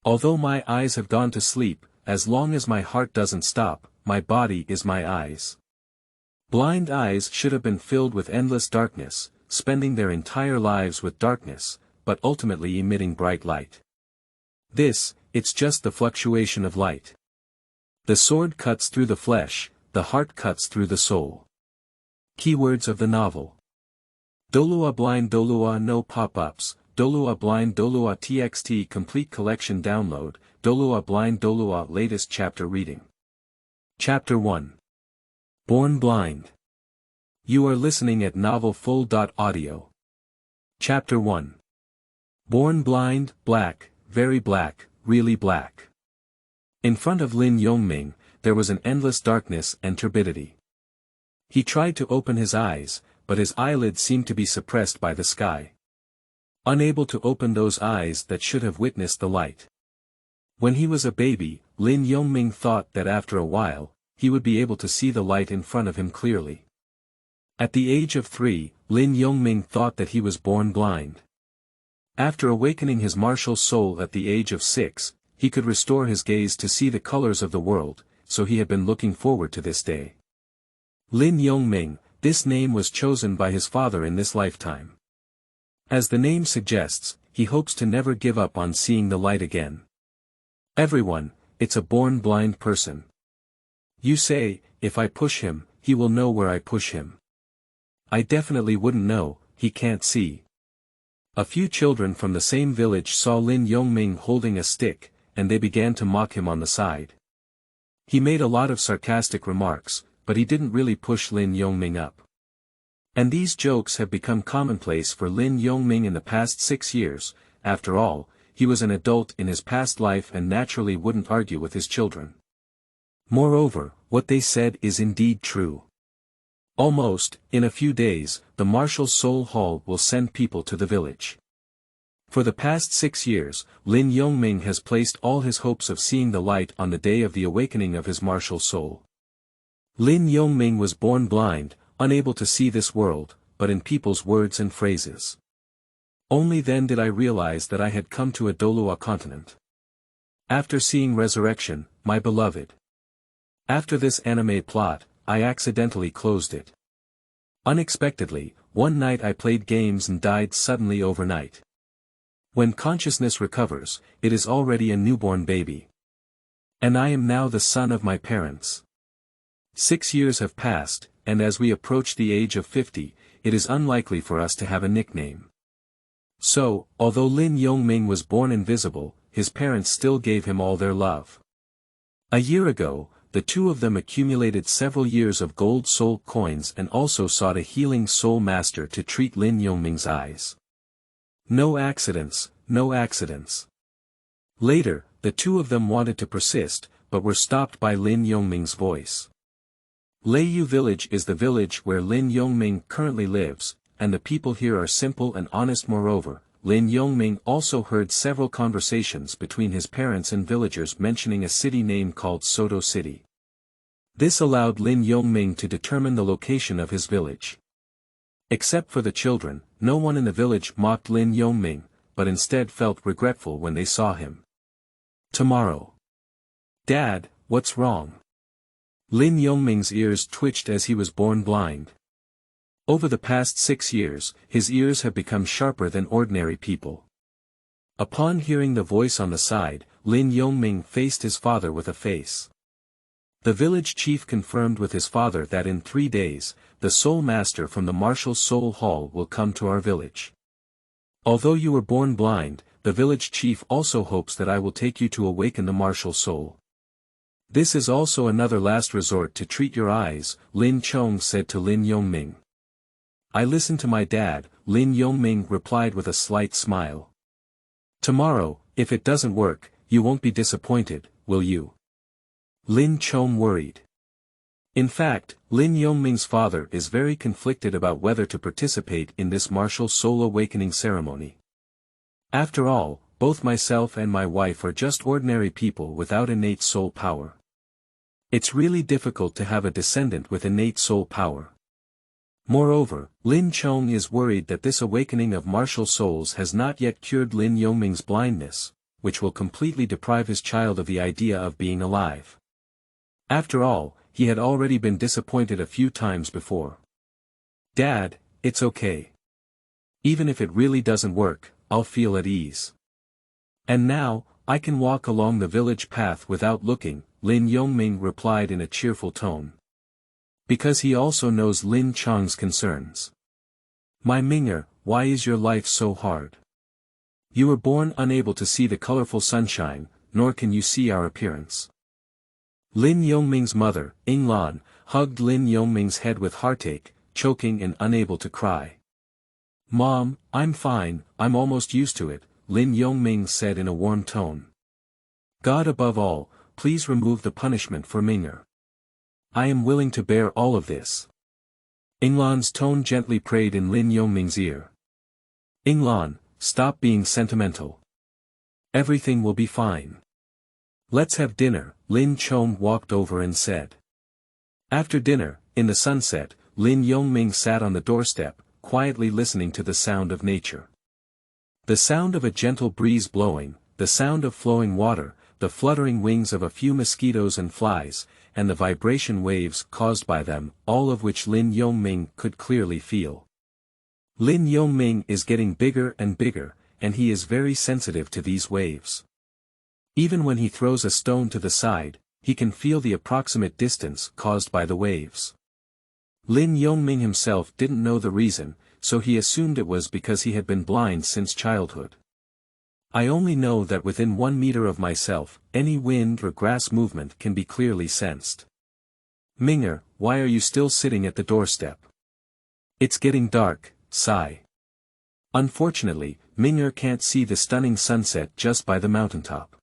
Although my eyes have gone to sleep, as long as my heart doesn't stop, my body is my eyes. Blind eyes should have been filled with endless darkness, spending their entire lives with darkness, but ultimately emitting bright light. It's just the fluctuation of light. The sword cuts through the flesh, the heart cuts through the soul. Keywords of the novel. Douluo Blind Douluo no pop-ups, Douluo Blind Douluo TXT Complete Collection Download, Douluo Blind Douluo Latest Chapter Reading. Chapter 1. Born Blind. You are listening at novelfull.audio. Chapter 1. Born blind, black, very black, really black. In front of Lin Yongming, there was an endless darkness and turbidity. He tried to open his eyes, but his eyelids seemed to be suppressed by the sky. Unable to open those eyes that should have witnessed the light. When he was a baby, Lin Yongming thought that after a while, he would be able to see the light in front of him clearly. At the age of 3, Lin Yongming thought that he was born blind. After awakening his martial soul at the age of 6, he could restore his gaze to see the colors of the world, so he had been looking forward to this day. Lin Yongming, this name was chosen by his father in this lifetime. As the name suggests, he hopes to never give up on seeing the light again. Everyone, it's a born blind person. You say, if I push him, he will know where I push him. I definitely wouldn't know, he can't see. A few children from the same village saw Lin Yongming holding a stick, and they began to mock him on the side. He made a lot of sarcastic remarks, but he didn't really push Lin Yongming up. And these jokes have become commonplace for Lin Yongming in the past 6 years. After all, he was an adult in his past life and naturally wouldn't argue with his children. Moreover, what they said is indeed true. Almost, in a few days, the Martial Soul Hall will send people to the village. For the past 6 years, Lin Yongming has placed all his hopes of seeing the light on the day of the awakening of his martial soul. Lin Yongming was born blind, unable to see this world, but in people's words and phrases. Only then did I realize that I had come to a Douluo continent. After seeing Resurrection, my beloved. After this anime plot, I accidentally closed it. Unexpectedly, one night I played games and died suddenly overnight. When consciousness recovers, it is already a newborn baby. And I am now the son of my parents. 6 years have passed, and as we approach the age of 50, it is unlikely for us to have a nickname. So, although Lin Yongming was born invisible, his parents still gave him all their love. A year ago, the two of them accumulated several years of gold soul coins and also sought a healing soul master to treat Lin Yongming's eyes. No accidents, no accidents. Later, the two of them wanted to persist, but were stopped by Lin Yongming's voice. Leiyu village is the village where Lin Yongming currently lives, and the people here are simple and honest. Moreover, Lin Yongming also heard several conversations between his parents and villagers mentioning a city name called Soto City. This allowed Lin Yongming to determine the location of his village. Except for the children, no one in the village mocked Lin Yongming, but instead felt regretful when they saw him. Tomorrow. Dad, what's wrong? Lin Yongming's ears twitched as he was born blind. Over the past 6 years, his ears have become sharper than ordinary people. Upon hearing the voice on the side, Lin Yongming faced his father with a face. The village chief confirmed with his father that in 3 days, the soul master from the Martial Soul Hall will come to our village. Although you were born blind, the village chief also hopes that I will take you to awaken the martial soul. This is also another last resort to treat your eyes, Lin Chong said to Lin Yongming. I listened to my dad, Lin Yongming replied with a slight smile. Tomorrow, if it doesn't work, you won't be disappointed, will you? Lin Chong worried. In fact, Lin Yongming's father is very conflicted about whether to participate in this martial soul awakening ceremony. After all, both myself and my wife are just ordinary people without innate soul power. It's really difficult to have a descendant with innate soul power. Moreover, Lin Chong is worried that this awakening of martial souls has not yet cured Lin Yongming's blindness, which will completely deprive his child of the idea of being alive. After all, he had already been disappointed a few times before. Dad, it's okay. Even if it really doesn't work, I'll feel at ease. And now, I can walk along the village path without looking, Lin Yongming replied in a cheerful tone. Because he also knows Lin Chang's concerns. My Ming'er, why is your life so hard? You were born unable to see the colorful sunshine, nor can you see our appearance. Lin Yongming's mother, Yinglan, hugged Lin Yongming's head with heartache, choking and unable to cry. Mom, I'm fine, I'm almost used to it, Lin Yongming said in a warm tone. God above all, please remove the punishment for Ming'er. I am willing to bear all of this. Yinglan's tone gently prayed in Lin Yongming's ear. Yinglan, stop being sentimental. Everything will be fine. Let's have dinner, Lin Chong walked over and said. After dinner, in the sunset, Lin Yongming sat on the doorstep, quietly listening to the sound of nature. The sound of a gentle breeze blowing, the sound of flowing water, the fluttering wings of a few mosquitoes and flies, and the vibration waves caused by them, all of which Lin Yongming could clearly feel. Lin Yongming is getting bigger and bigger, and he is very sensitive to these waves. Even when he throws a stone to the side, he can feel the approximate distance caused by the waves. Lin Yongming himself didn't know the reason, so he assumed it was because he had been blind since childhood. I only know that within 1 meter of myself, any wind or grass movement can be clearly sensed. Ming'er, why are you still sitting at the doorstep? It's getting dark, sigh. Unfortunately, Ming'er can't see the stunning sunset just by the mountaintop.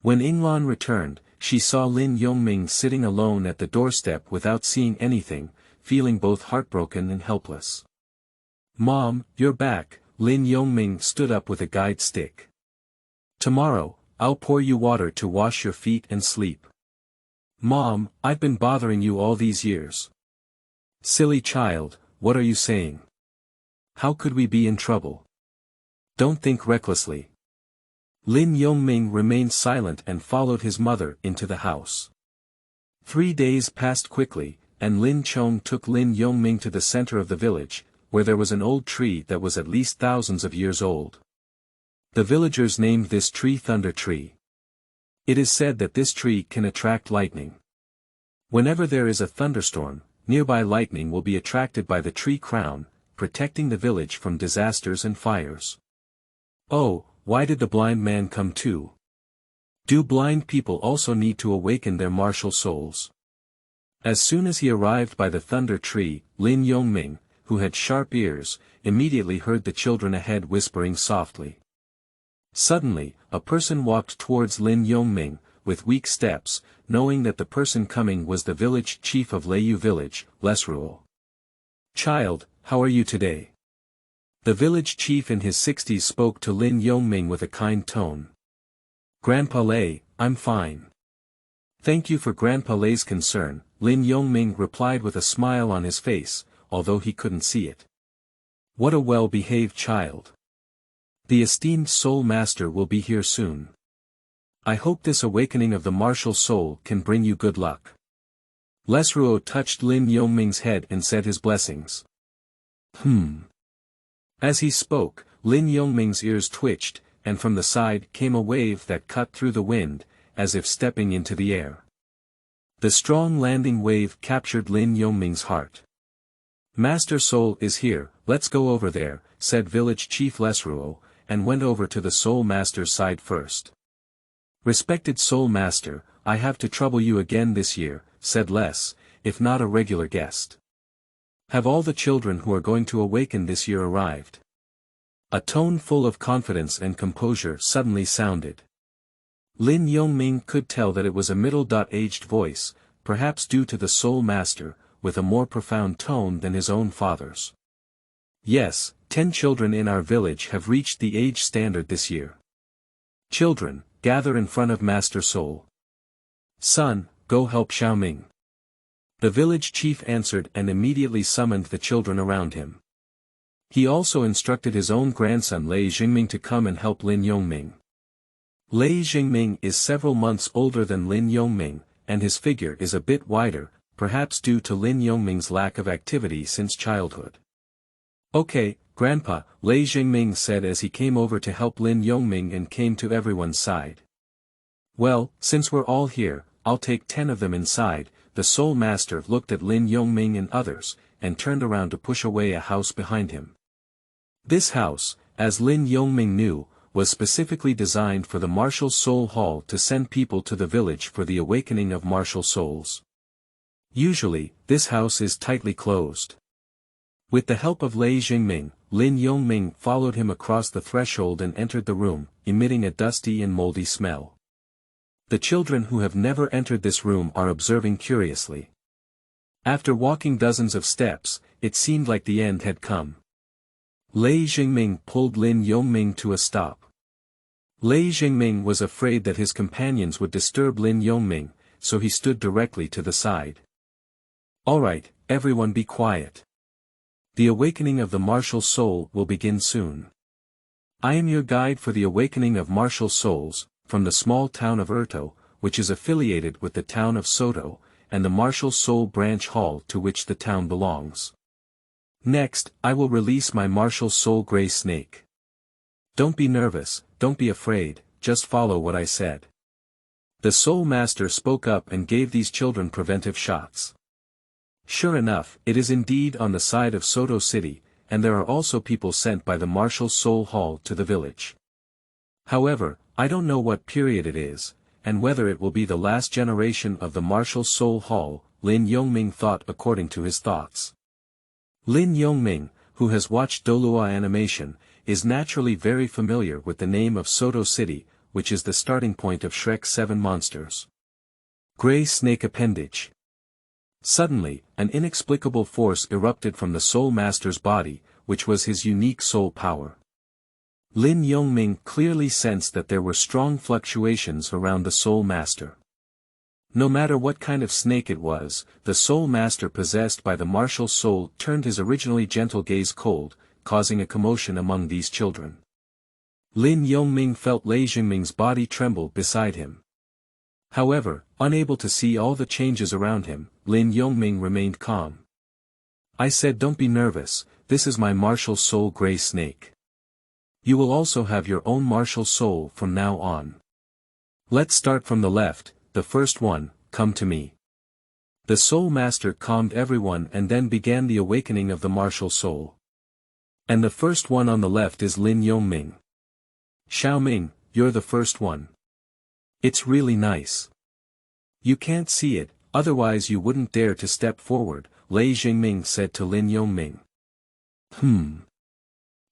When Yinglan returned, she saw Lin Yongming sitting alone at the doorstep without seeing anything, feeling both heartbroken and helpless. Mom, you're back, Lin Yongming stood up with a guide stick. Tomorrow, I'll pour you water to wash your feet and sleep. Mom, I've been bothering you all these years. Silly child, what are you saying? How could we be in trouble? Don't think recklessly. Lin Yongming remained silent and followed his mother into the house. 3 days passed quickly, and Lin Chong took Lin Yongming to the center of the village, where there was an old tree that was at least thousands of years old. The villagers named this tree Thunder Tree. It is said that this tree can attract lightning. Whenever there is a thunderstorm, nearby lightning will be attracted by the tree crown, protecting the village from disasters and fires. Oh, why did the blind man come too? Do blind people also need to awaken their martial souls? As soon as he arrived by the Thunder Tree, Lin Yongming, who had sharp ears, immediately heard the children ahead whispering softly. Suddenly, a person walked towards Lin Yongming, with weak steps, knowing that the person coming was the village chief of Leiyu village, Lesruo. Child, how are you today? The village chief in his 60s spoke to Lin Yongming with a kind tone. Grandpa Lei, I'm fine. Thank you for Grandpa Lei's concern, Lin Yongming replied with a smile on his face, although he couldn't see it. What a well-behaved child. The esteemed soul master will be here soon. I hope this awakening of the martial soul can bring you good luck. Lesruo touched Lin Yongming's head and said his blessings. As he spoke, Lin Yongming's ears twitched, and from the side came a wave that cut through the wind, as if stepping into the air. The strong landing wave captured Lin Yongming's heart. Master Soul is here, let's go over there, said village chief Lesruo, and went over to the Soul Master's side first. Respected Soul Master, I have to trouble you again this year, said Les, if not a regular guest. Have all the children who are going to awaken this year arrived? A tone full of confidence and composure suddenly sounded. Lin Yongming could tell that it was a middle-aged voice, perhaps due to the Soul Master, with a more profound tone than his own father's. Yes, 10 children in our village have reached the age standard this year. Children, gather in front of Master Soul. Son, go help Xiaoming. The village chief answered and immediately summoned the children around him. He also instructed his own grandson Lei Jingming to come and help Lin Yongming. Lei Jingming is several months older than Lin Yongming, and his figure is a bit wider, perhaps due to Lin Yongming's lack of activity since childhood. Okay, Grandpa, Lei Jingming said as he came over to help Lin Yongming and came to everyone's side. Well, since we're all here, I'll take 10 of them inside. The Soul Master looked at Lin Yongming and others, and turned around to push away a house behind him. This house, as Lin Yongming knew, was specifically designed for the Martial Soul Hall to send people to the village for the awakening of martial souls. Usually, this house is tightly closed. With the help of Lei Jingming, Lin Yongming followed him across the threshold and entered the room, emitting a dusty and moldy smell. The children who have never entered this room are observing curiously. After walking dozens of steps, it seemed like the end had come. Lei Jingming pulled Lin Yongming to a stop. Lei Jingming was afraid that his companions would disturb Lin Yongming, so he stood directly to the side. Alright, everyone be quiet. The awakening of the martial soul will begin soon. I am your guide for the awakening of martial souls, from the small town of Erto, which is affiliated with the town of Soto, and the martial soul branch hall to which the town belongs. Next, I will release my martial soul gray snake. Don't be nervous, don't be afraid, just follow what I said. The Soul Master spoke up and gave these children preventive shots. Sure enough, it is indeed on the side of Soto City, and there are also people sent by the Martial Soul Hall to the village. However, I don't know what period it is, and whether it will be the last generation of the Martial Soul Hall, Lin Yongming thought according to his thoughts. Lin Yongming, who has watched Douluo animation, is naturally very familiar with the name of Soto City, which is the starting point of Shrek's 7 monsters. Gray Snake Appendage. Suddenly, an inexplicable force erupted from the Soul Master's body, which was his unique soul power. Lin Yongming clearly sensed that there were strong fluctuations around the Soul Master. No matter what kind of snake it was, the Soul Master possessed by the martial soul turned his originally gentle gaze cold, causing a commotion among these children. Lin Yongming felt Lei Jingming's body tremble beside him. However, unable to see all the changes around him, Lin Yongming remained calm. I said don't be nervous, this is my martial soul gray snake. You will also have your own martial soul from now on. Let's start from the left, the first one, come to me. The Soul Master calmed everyone and then began the awakening of the martial soul. And the first one on the left is Lin Yongming. Xiaoming, you're the first one. It's really nice. You can't see it, otherwise you wouldn't dare to step forward, Lei Jingming said to Lin Yongming.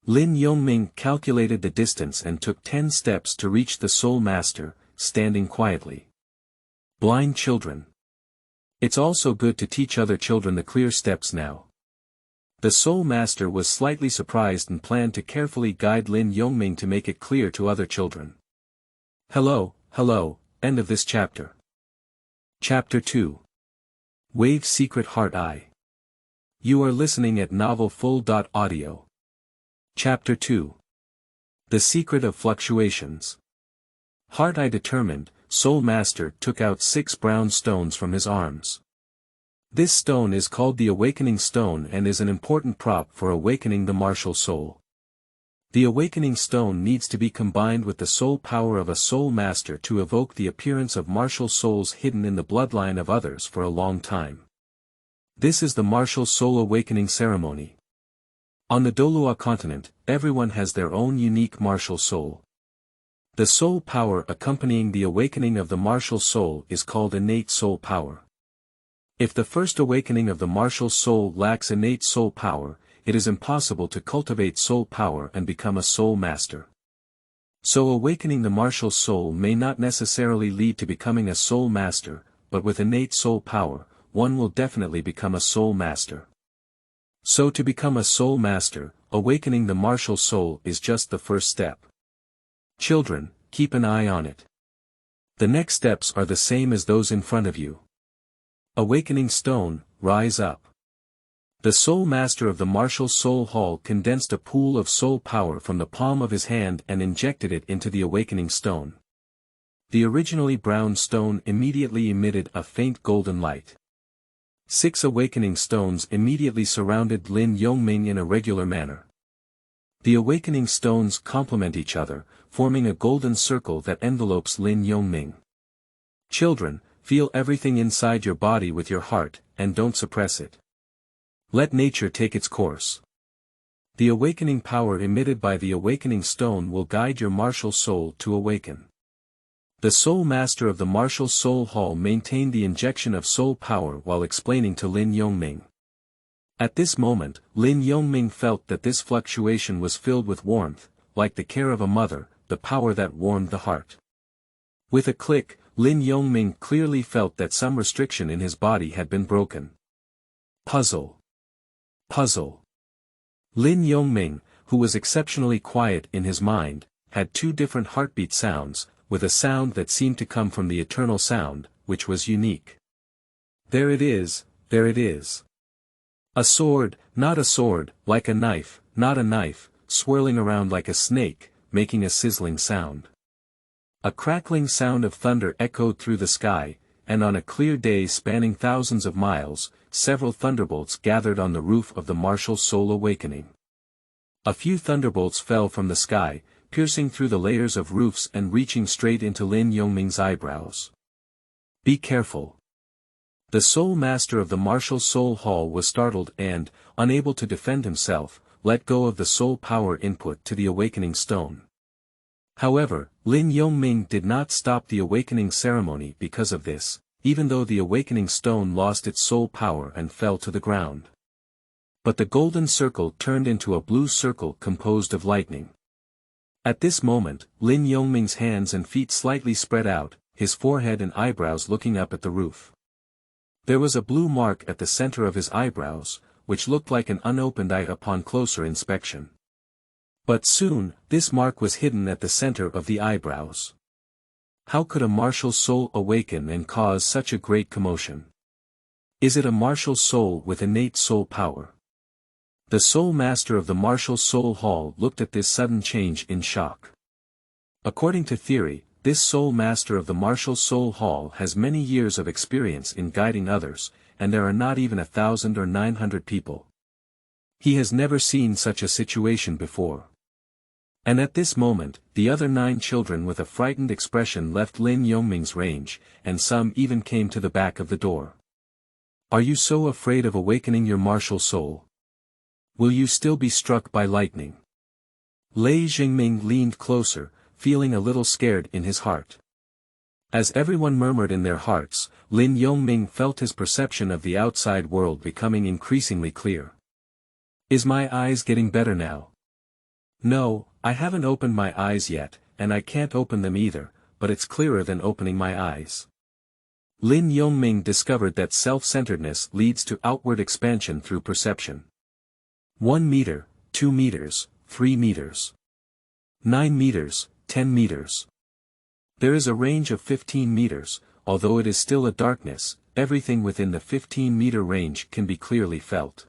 Lin Yongming calculated the distance and took 10 steps to reach the Soul Master, standing quietly. Blind children. It's also good to teach other children the clear steps now. The Soul Master was slightly surprised and planned to carefully guide Lin Yongming to make it clear to other children. Hello, end of this chapter. Chapter 2. Wave's Secret Heart Eye. You are listening at novelfull.audio. Chapter 2. The Secret of Fluctuations. Heart Eye determined, Soul Master took out 6 brown stones from his arms. This stone is called the Awakening Stone and is an important prop for awakening the martial soul. The Awakening Stone needs to be combined with the soul power of a Soul Master to evoke the appearance of martial souls hidden in the bloodline of others for a long time. This is the Martial Soul Awakening Ceremony. On the Douluo continent, everyone has their own unique martial soul. The soul power accompanying the awakening of the martial soul is called innate soul power. If the first awakening of the martial soul lacks innate soul power, it is impossible to cultivate soul power and become a soul master. So awakening the martial soul may not necessarily lead to becoming a soul master, but with innate soul power, one will definitely become a soul master. So to become a soul master, awakening the martial soul is just the first step. Children, keep an eye on it. The next steps are the same as those in front of you. Awakening Stone, rise up. The Soul Master of the Martial Soul Hall condensed a pool of soul power from the palm of his hand and injected it into the Awakening Stone. the originally brown stone immediately emitted a faint golden light. 6 awakening stones immediately surrounded Lin Yongming in a regular manner. The awakening stones complement each other, forming a golden circle that envelopes Lin Yongming. Children, feel everything inside your body with your heart, and don't suppress it. Let nature take its course. The awakening power emitted by the awakening stone will guide your martial soul to awaken. The Soul Master of the Martial Soul Hall maintained the injection of soul power while explaining to Lin Yongming. At this moment, Lin Yongming felt that this fluctuation was filled with warmth, like the care of a mother, the power that warmed the heart. With a click, Lin Yongming clearly felt that some restriction in his body had been broken. Puzzle. Puzzle. Lin Yongming, who was exceptionally quiet in his mind, had 2 different heartbeat sounds, with a sound that seemed to come from the eternal sound, which was unique. There it is, there it is. A sword, not a sword, like a knife, not a knife, swirling around like a snake, making a sizzling sound. A crackling sound of thunder echoed through the sky, and on a clear day spanning thousands of miles, several thunderbolts gathered on the roof of the martial soul awakening. A few thunderbolts fell from the sky, piercing through the layers of roofs and reaching straight into Lin Yongming's eyebrows. Be careful. The Soul Master of the Martial Soul Hall was startled and, unable to defend himself, let go of the soul power input to the awakening stone. However, Lin Yongming did not stop the awakening ceremony because of this, even though the awakening stone lost its soul power and fell to the ground. But the golden circle turned into a blue circle composed of lightning. At this moment, Lin Yongming's hands and feet slightly spread out, his forehead and eyebrows looking up at the roof. There was a blue mark at the center of his eyebrows, which looked like an unopened eye upon closer inspection. But soon, this mark was hidden at the center of the eyebrows. How could a martial soul awaken and cause such a great commotion? Is it a martial soul with innate soul power? The Soul Master of the Martial Soul Hall looked at this sudden change in shock. According to theory, this Soul Master of the Martial Soul Hall has many years of experience in guiding others, and there are not even 1,000 or 900 people. He has never seen such a situation before. And at this moment, the other 9 children with a frightened expression left Lin Yongming's range, and some even came to the back of the door. Are you so afraid of awakening your martial soul? Will you still be struck by lightning? Lei Jingming leaned closer, feeling a little scared in his heart. As everyone murmured in their hearts, Lin Yongming felt his perception of the outside world becoming increasingly clear. Is my eyes getting better now? No, I haven't opened my eyes yet, and I can't open them either, but it's clearer than opening my eyes. Lin Yongming discovered that self-centeredness leads to outward expansion through perception. 1 meter, 2 meters, 3 meters. 9 meters, 10 meters. There is a range of 15 meters, although it is still a darkness, everything within the 15-meter range can be clearly felt.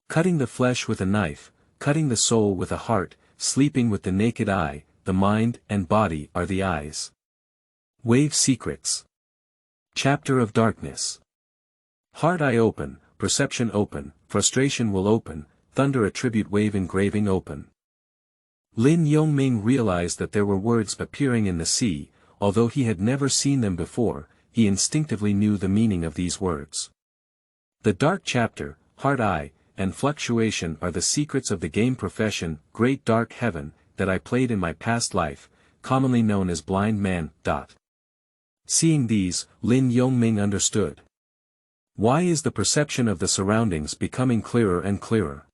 Cutting the flesh with a knife, cutting the soul with a heart, sleeping with the naked eye, the mind and body are the eyes. Wave Secrets. Chapter of Darkness. Heart eye open, perception open, frustration will open, thunder attribute wave engraving open. Lin Yongming realized that there were words appearing in the sea, although he had never seen them before, he instinctively knew the meaning of these words. The Dark Chapter, Heart Eye, and Fluctuation are the secrets of the game profession, Great Dark Heaven, that I played in my past life, commonly known as Blind Man. Seeing these, Lin Yongming understood. Why is the perception of the surroundings becoming clearer and clearer?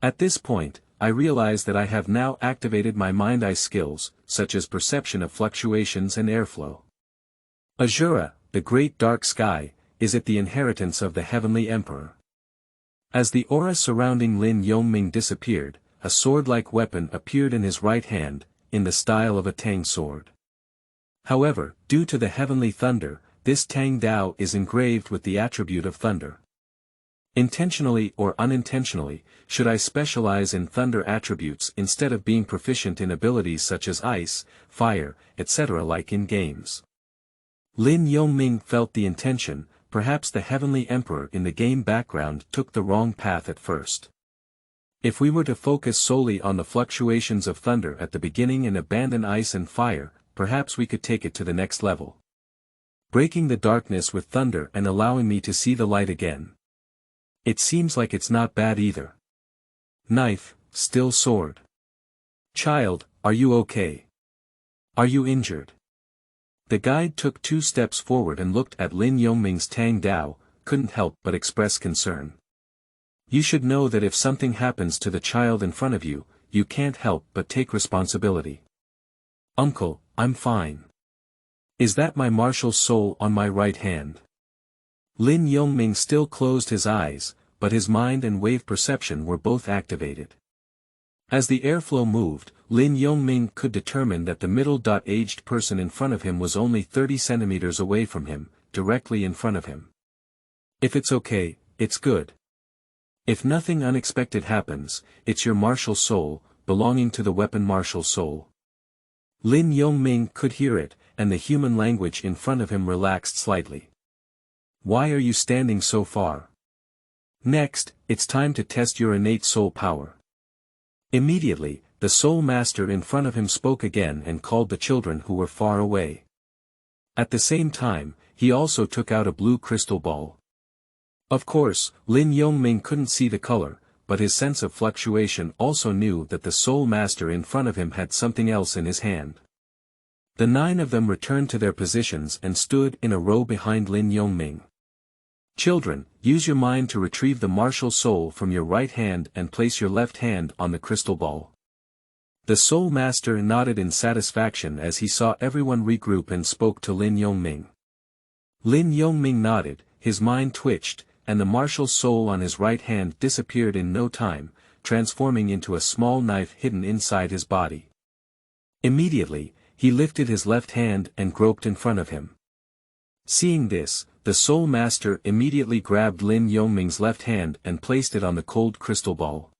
At this point, I realize that I have now activated my mind-eye skills, such as perception of fluctuations and airflow. Azura, the great dark sky, is it the inheritance of the heavenly emperor? As the aura surrounding Lin Yongming disappeared, a sword-like weapon appeared in his right hand, in the style of a Tang sword. However, due to the heavenly thunder, this Tang Dao is engraved with the attribute of thunder. Intentionally or unintentionally, should I specialize in thunder attributes instead of being proficient in abilities such as ice, fire, etc. like in games? Lin Yongming felt the intention. Perhaps the Heavenly Emperor in the game background took the wrong path at first. If we were to focus solely on the fluctuations of thunder at the beginning and abandon ice and fire, perhaps we could take it to the next level. Breaking the darkness with thunder and allowing me to see the light again. It seems like it's not bad either. Knife, still sword. Child, are you okay? Are you injured? The guide took 2 steps forward and looked at Lin Yongming's Tang Dao, couldn't help but express concern. You should know that if something happens to the child in front of you, you can't help but take responsibility. Uncle, I'm fine. Is that my martial soul on my right hand? Lin Yongming still closed his eyes, but his mind and wave perception were both activated. As the airflow moved, Lin Yongming could determine that the middle-aged person in front of him was only 30 centimeters away from him, directly in front of him. If it's okay, it's good. If nothing unexpected happens, it's your martial soul, belonging to the weapon martial soul. Lin Yongming could hear it, and the human language in front of him relaxed slightly. Why are you standing so far? Next, it's time to test your innate soul power. Immediately, the soul master in front of him spoke again and called the children who were far away. At the same time, he also took out a blue crystal ball. Of course, Lin Yongming couldn't see the color, but his sense of fluctuation also knew that the soul master in front of him had something else in his hand. The 9 of them returned to their positions and stood in a row behind Lin Yongming. Children, use your mind to retrieve the martial soul from your right hand and place your left hand on the crystal ball. The soul master nodded in satisfaction as he saw everyone regroup and spoke to Lin Yongming. Lin Yongming nodded, his mind twitched, and the martial soul on his right hand disappeared in no time, transforming into a small knife hidden inside his body. Immediately, he lifted his left hand and groped in front of him. Seeing this, the soul master immediately grabbed Lin Yongming's left hand and placed it on the cold crystal ball.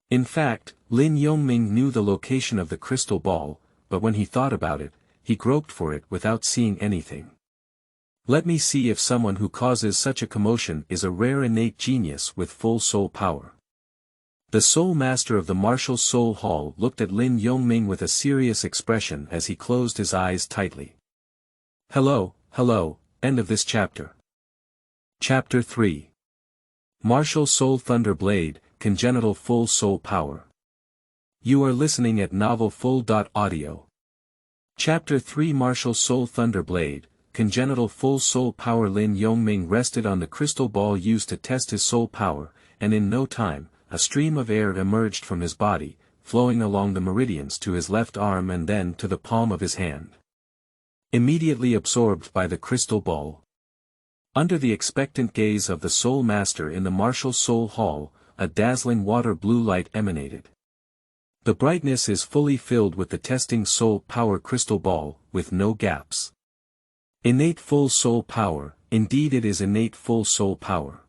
In fact, Lin Yongming knew the location of the crystal ball, but when he thought about it, he groped for it without seeing anything. Let me see if someone who causes such a commotion is a rare innate genius with full soul power. The soul master of the martial soul hall looked at Lin Yongming with a serious expression as he closed his eyes tightly. Hello, end of this chapter. Chapter 3. Martial Soul Thunder Blade, Congenital Full Soul Power. You are listening at novelfull.audio. Chapter 3 Martial Soul Thunder Blade, Congenital Full Soul Power. Lin Yongming rested on the crystal ball used to test his soul power, and in no time, a stream of air emerged from his body, flowing along the meridians to his left arm and then to the palm of his hand. Immediately absorbed by the crystal ball. Under the expectant gaze of the soul master in the martial soul hall, a dazzling water blue light emanated. The brightness is fully filled with the testing soul power crystal ball, with no gaps. Innate full soul power, indeed it is innate full soul power.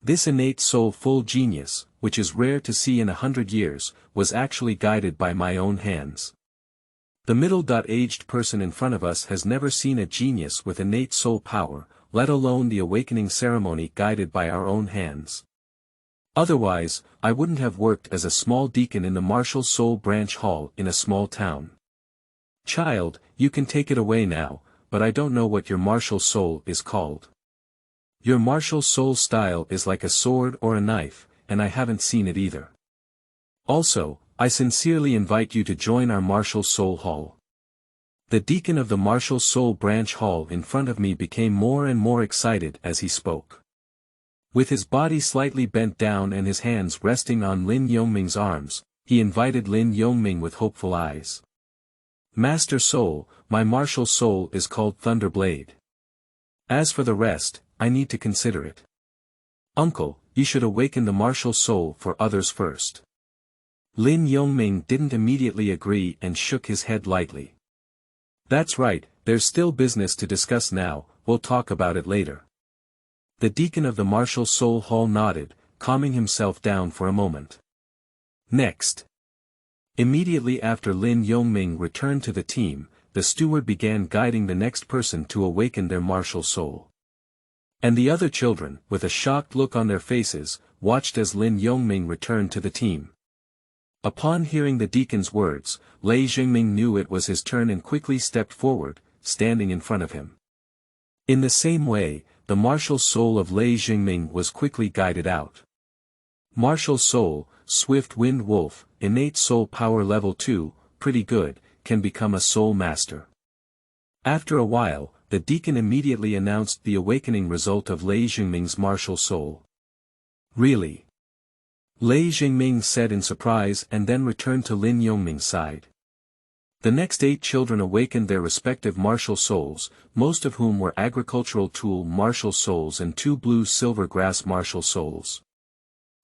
This innate soul full genius, which is rare to see in 100 years, was actually guided by my own hands. The middle-aged person in front of us has never seen a genius with innate soul power, let alone the awakening ceremony guided by our own hands. Otherwise, I wouldn't have worked as a small deacon in the martial soul branch hall in a small town. Child, you can take it away now, but I don't know what your martial soul is called. Your martial soul style is like a sword or a knife, and I haven't seen it either. Also, I sincerely invite you to join our martial soul hall. The deacon of the martial soul branch hall in front of me became more and more excited as he spoke. With his body slightly bent down and his hands resting on Lin Yongming's arms, he invited Lin Yongming with hopeful eyes. Master Soul, my martial soul is called Thunderblade. As for the rest, I need to consider it. Uncle, you should awaken the martial soul for others first. Lin Yongming didn't immediately agree and shook his head lightly. That's right, there's still business to discuss now, we'll talk about it later. The deacon of the martial soul hall nodded, calming himself down for a moment. Next. Immediately after Lin Yongming returned to the team, the steward began guiding the next person to awaken their martial soul. And the other children, with a shocked look on their faces, watched as Lin Yongming returned to the team. Upon hearing the deacon's words, Lei Jingming knew it was his turn and quickly stepped forward, standing in front of him. In the same way, the martial soul of Lei Jingming was quickly guided out. Martial soul, Swift Wind Wolf, innate soul power level 2, pretty good, can become a soul master. After a while, the deacon immediately announced the awakening result of Lei Jingming's martial soul. Really? Lei Jingming said in surprise and then returned to Lin Yongming's side. The next 8 children awakened their respective martial souls, most of whom were agricultural tool martial souls and 2 blue-silver grass martial souls.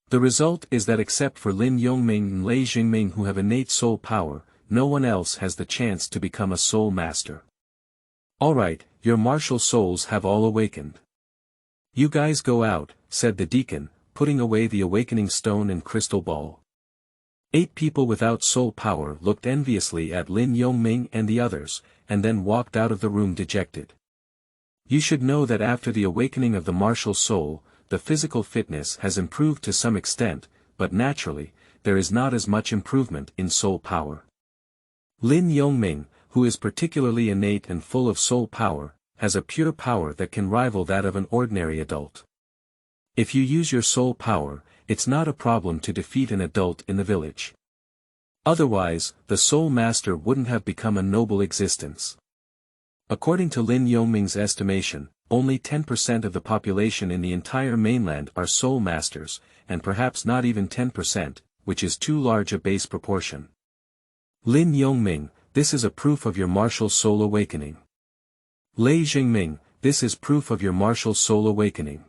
The result is that except for Lin Yongming and Lei Jingming who have innate soul power, no one else has the chance to become a soul master. Alright, your martial souls have all awakened. You guys go out, said the deacon, putting away the awakening stone and crystal ball. 8 people without soul power looked enviously at Lin Yongming and the others, and then walked out of the room dejected. You should know that after the awakening of the martial soul, the physical fitness has improved to some extent, but naturally, there is not as much improvement in soul power. Lin Yongming, who is particularly innate and full of soul power, has a pure power that can rival that of an ordinary adult. If you use your soul power, it's not a problem to defeat an adult in the village. Otherwise, the soul master wouldn't have become a noble existence. According to Lin Yongming's estimation, only 10% of the population in the entire mainland are soul masters, and perhaps not even 10%, which is too large a base proportion. Lin Yongming, this is a proof of your martial soul awakening. Lei Jingming, this is proof of your martial soul awakening.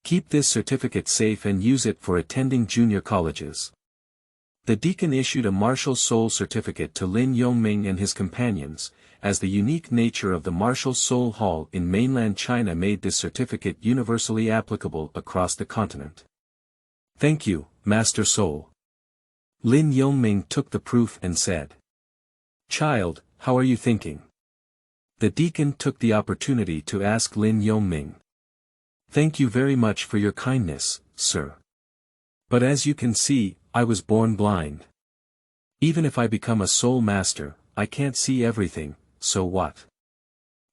Keep this certificate safe and use it for attending junior colleges. The deacon issued a martial soul certificate to Lin Yongming and his companions, as the unique nature of the martial soul hall in mainland China made this certificate universally applicable across the continent. Thank you, Master Soul. Lin Yongming took the proof and said. Child, how are you thinking? The deacon took the opportunity to ask Lin Yongming. Thank you very much for your kindness, sir. But as you can see, I was born blind. Even if I become a soul master, I can't see everything, so what?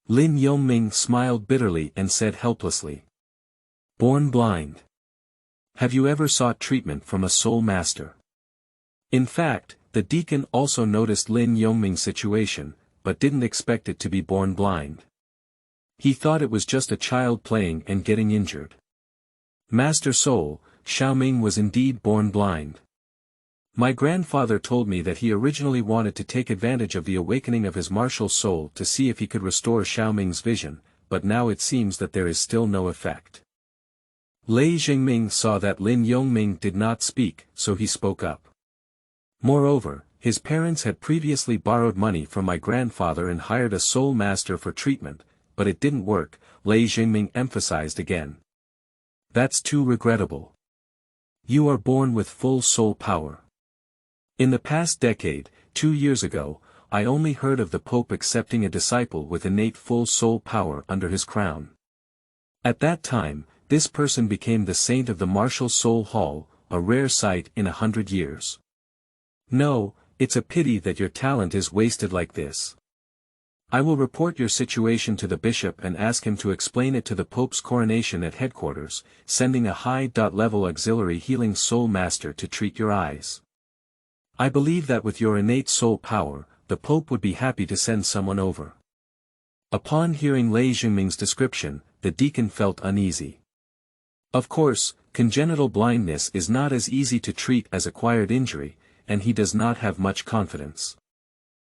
Lin Yongming smiled bitterly and said helplessly. Born blind. Have you ever sought treatment from a soul master? In fact, the deacon also noticed Lin Yongming's situation, but didn't expect it to be born blind. He thought it was just a child playing and getting injured. Master Soul, Xiaoming was indeed born blind. My grandfather told me that he originally wanted to take advantage of the awakening of his martial soul to see if he could restore Xiaoming's vision, but now it seems that there is still no effect. Lei Jingming saw that Lin Yongming did not speak, so he spoke up. Moreover, his parents had previously borrowed money from my grandfather and hired a soul master for treatment, but it didn't work, Lei Jingming emphasized again. That's too regrettable. You are born with full soul power. In the past decade, 2 years ago, I only heard of the Pope accepting a disciple with innate full soul power under his crown. At that time, this person became the saint of the martial soul hall, a rare sight in 100 years. No, it's a pity that your talent is wasted like this. I will report your situation to the bishop and ask him to explain it to the Pope's coronation at headquarters, sending a high-level auxiliary healing soul master to treat your eyes. I believe that with your innate soul power, the Pope would be happy to send someone over. Upon hearing Lei Jingming's description, the deacon felt uneasy. Of course, congenital blindness is not as easy to treat as acquired injury, and he does not have much confidence.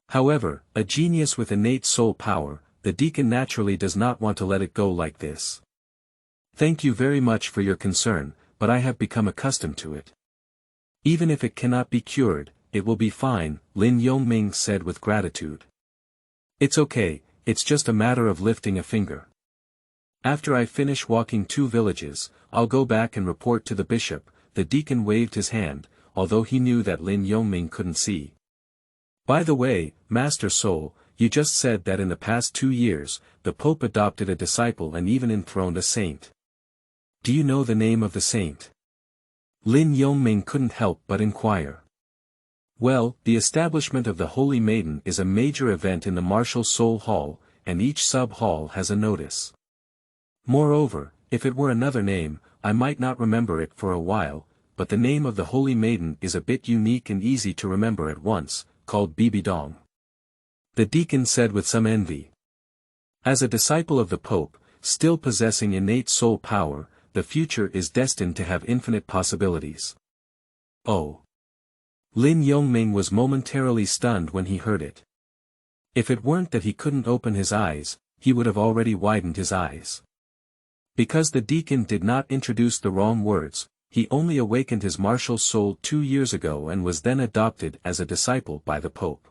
However, a genius with innate soul power, the deacon naturally does not want to let it go like this. Thank you very much for your concern, but I have become accustomed to it. Even if it cannot be cured, it will be fine, Lin Yongming said with gratitude. It's okay, it's just a matter of lifting a finger. After I finish walking 2 villages, I'll go back and report to the bishop. The deacon waved his hand, although he knew that Lin Yongming couldn't see. By the way, Master Soul, you just said that in the past 2 years, the Pope adopted a disciple and even enthroned a saint. Do you know the name of the saint? Lin Yongming couldn't help but inquire. Well, the establishment of the Holy Maiden is a major event in the Martial Soul Hall, and each sub-hall has a notice. Moreover, if it were another name, I might not remember it for a while, but the name of the Holy Maiden is a bit unique and easy to remember at once, called Bibidong. The deacon said with some envy. As a disciple of the Pope, still possessing innate soul power, the future is destined to have infinite possibilities. Oh! Lin Yongming was momentarily stunned when he heard it. If it weren't that he couldn't open his eyes, he would have already widened his eyes. Because the deacon did not introduce the wrong words, he only awakened his martial soul 2 years ago and was then adopted as a disciple by the Pope.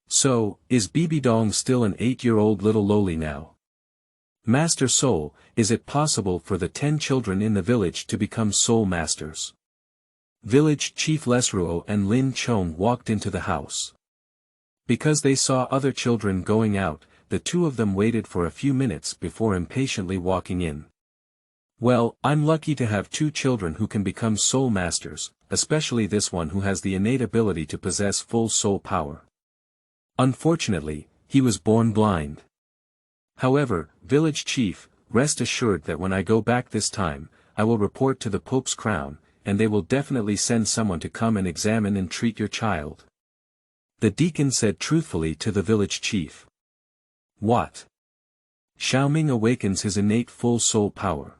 So, is Bibidong still an 8-year-old little loli now? Master Soul, is it possible for the 10 children in the village to become soul masters? Village Chief Lesruo and Lin Chong walked into the house. Because they saw other children going out, the 2 of them waited for a few minutes before impatiently walking in. Well, I'm lucky to have 2 children who can become soul masters, especially this one who has the innate ability to possess full soul power. Unfortunately, he was born blind. However, Village Chief, rest assured that when I go back this time, I will report to the Pope's crown, and they will definitely send someone to come and examine and treat your child. The deacon said truthfully to the village chief. What? Xiaoming awakens his innate full soul power.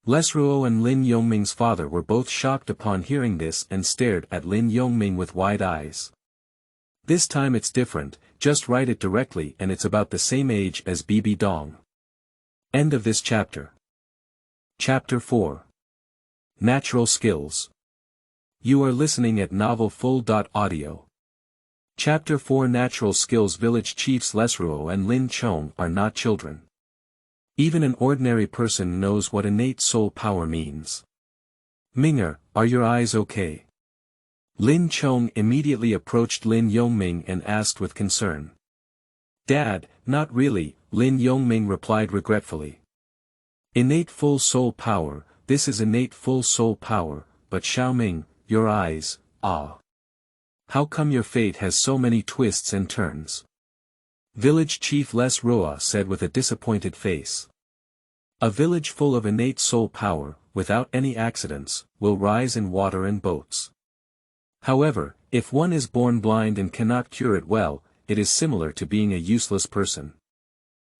Lesruo and Lin Yongming's father were both shocked upon hearing this and stared at Lin Yongming with wide eyes. This time it's different, just write it directly and it's about the same age as Bibidong. End of this chapter. Chapter 4. Natural Skills. You are listening at novelfull.audio. Chapter 4 Natural Skills. Village Chiefs Lesruo and Lin Chong are not children. Even an ordinary person knows what innate soul power means. Ming'er, are your eyes okay? Lin Chong immediately approached Lin Yongming and asked with concern. Dad, not really, Lin Yongming replied regretfully. Innate full soul power, this is innate full soul power, but Xiaoming, your eyes, ah. How come your fate has so many twists and turns? Village Chief Les Roa said with a disappointed face. A village full of innate soul power, without any accidents, will rise in water and boats. However, if one is born blind and cannot cure it well, it is similar to being a useless person.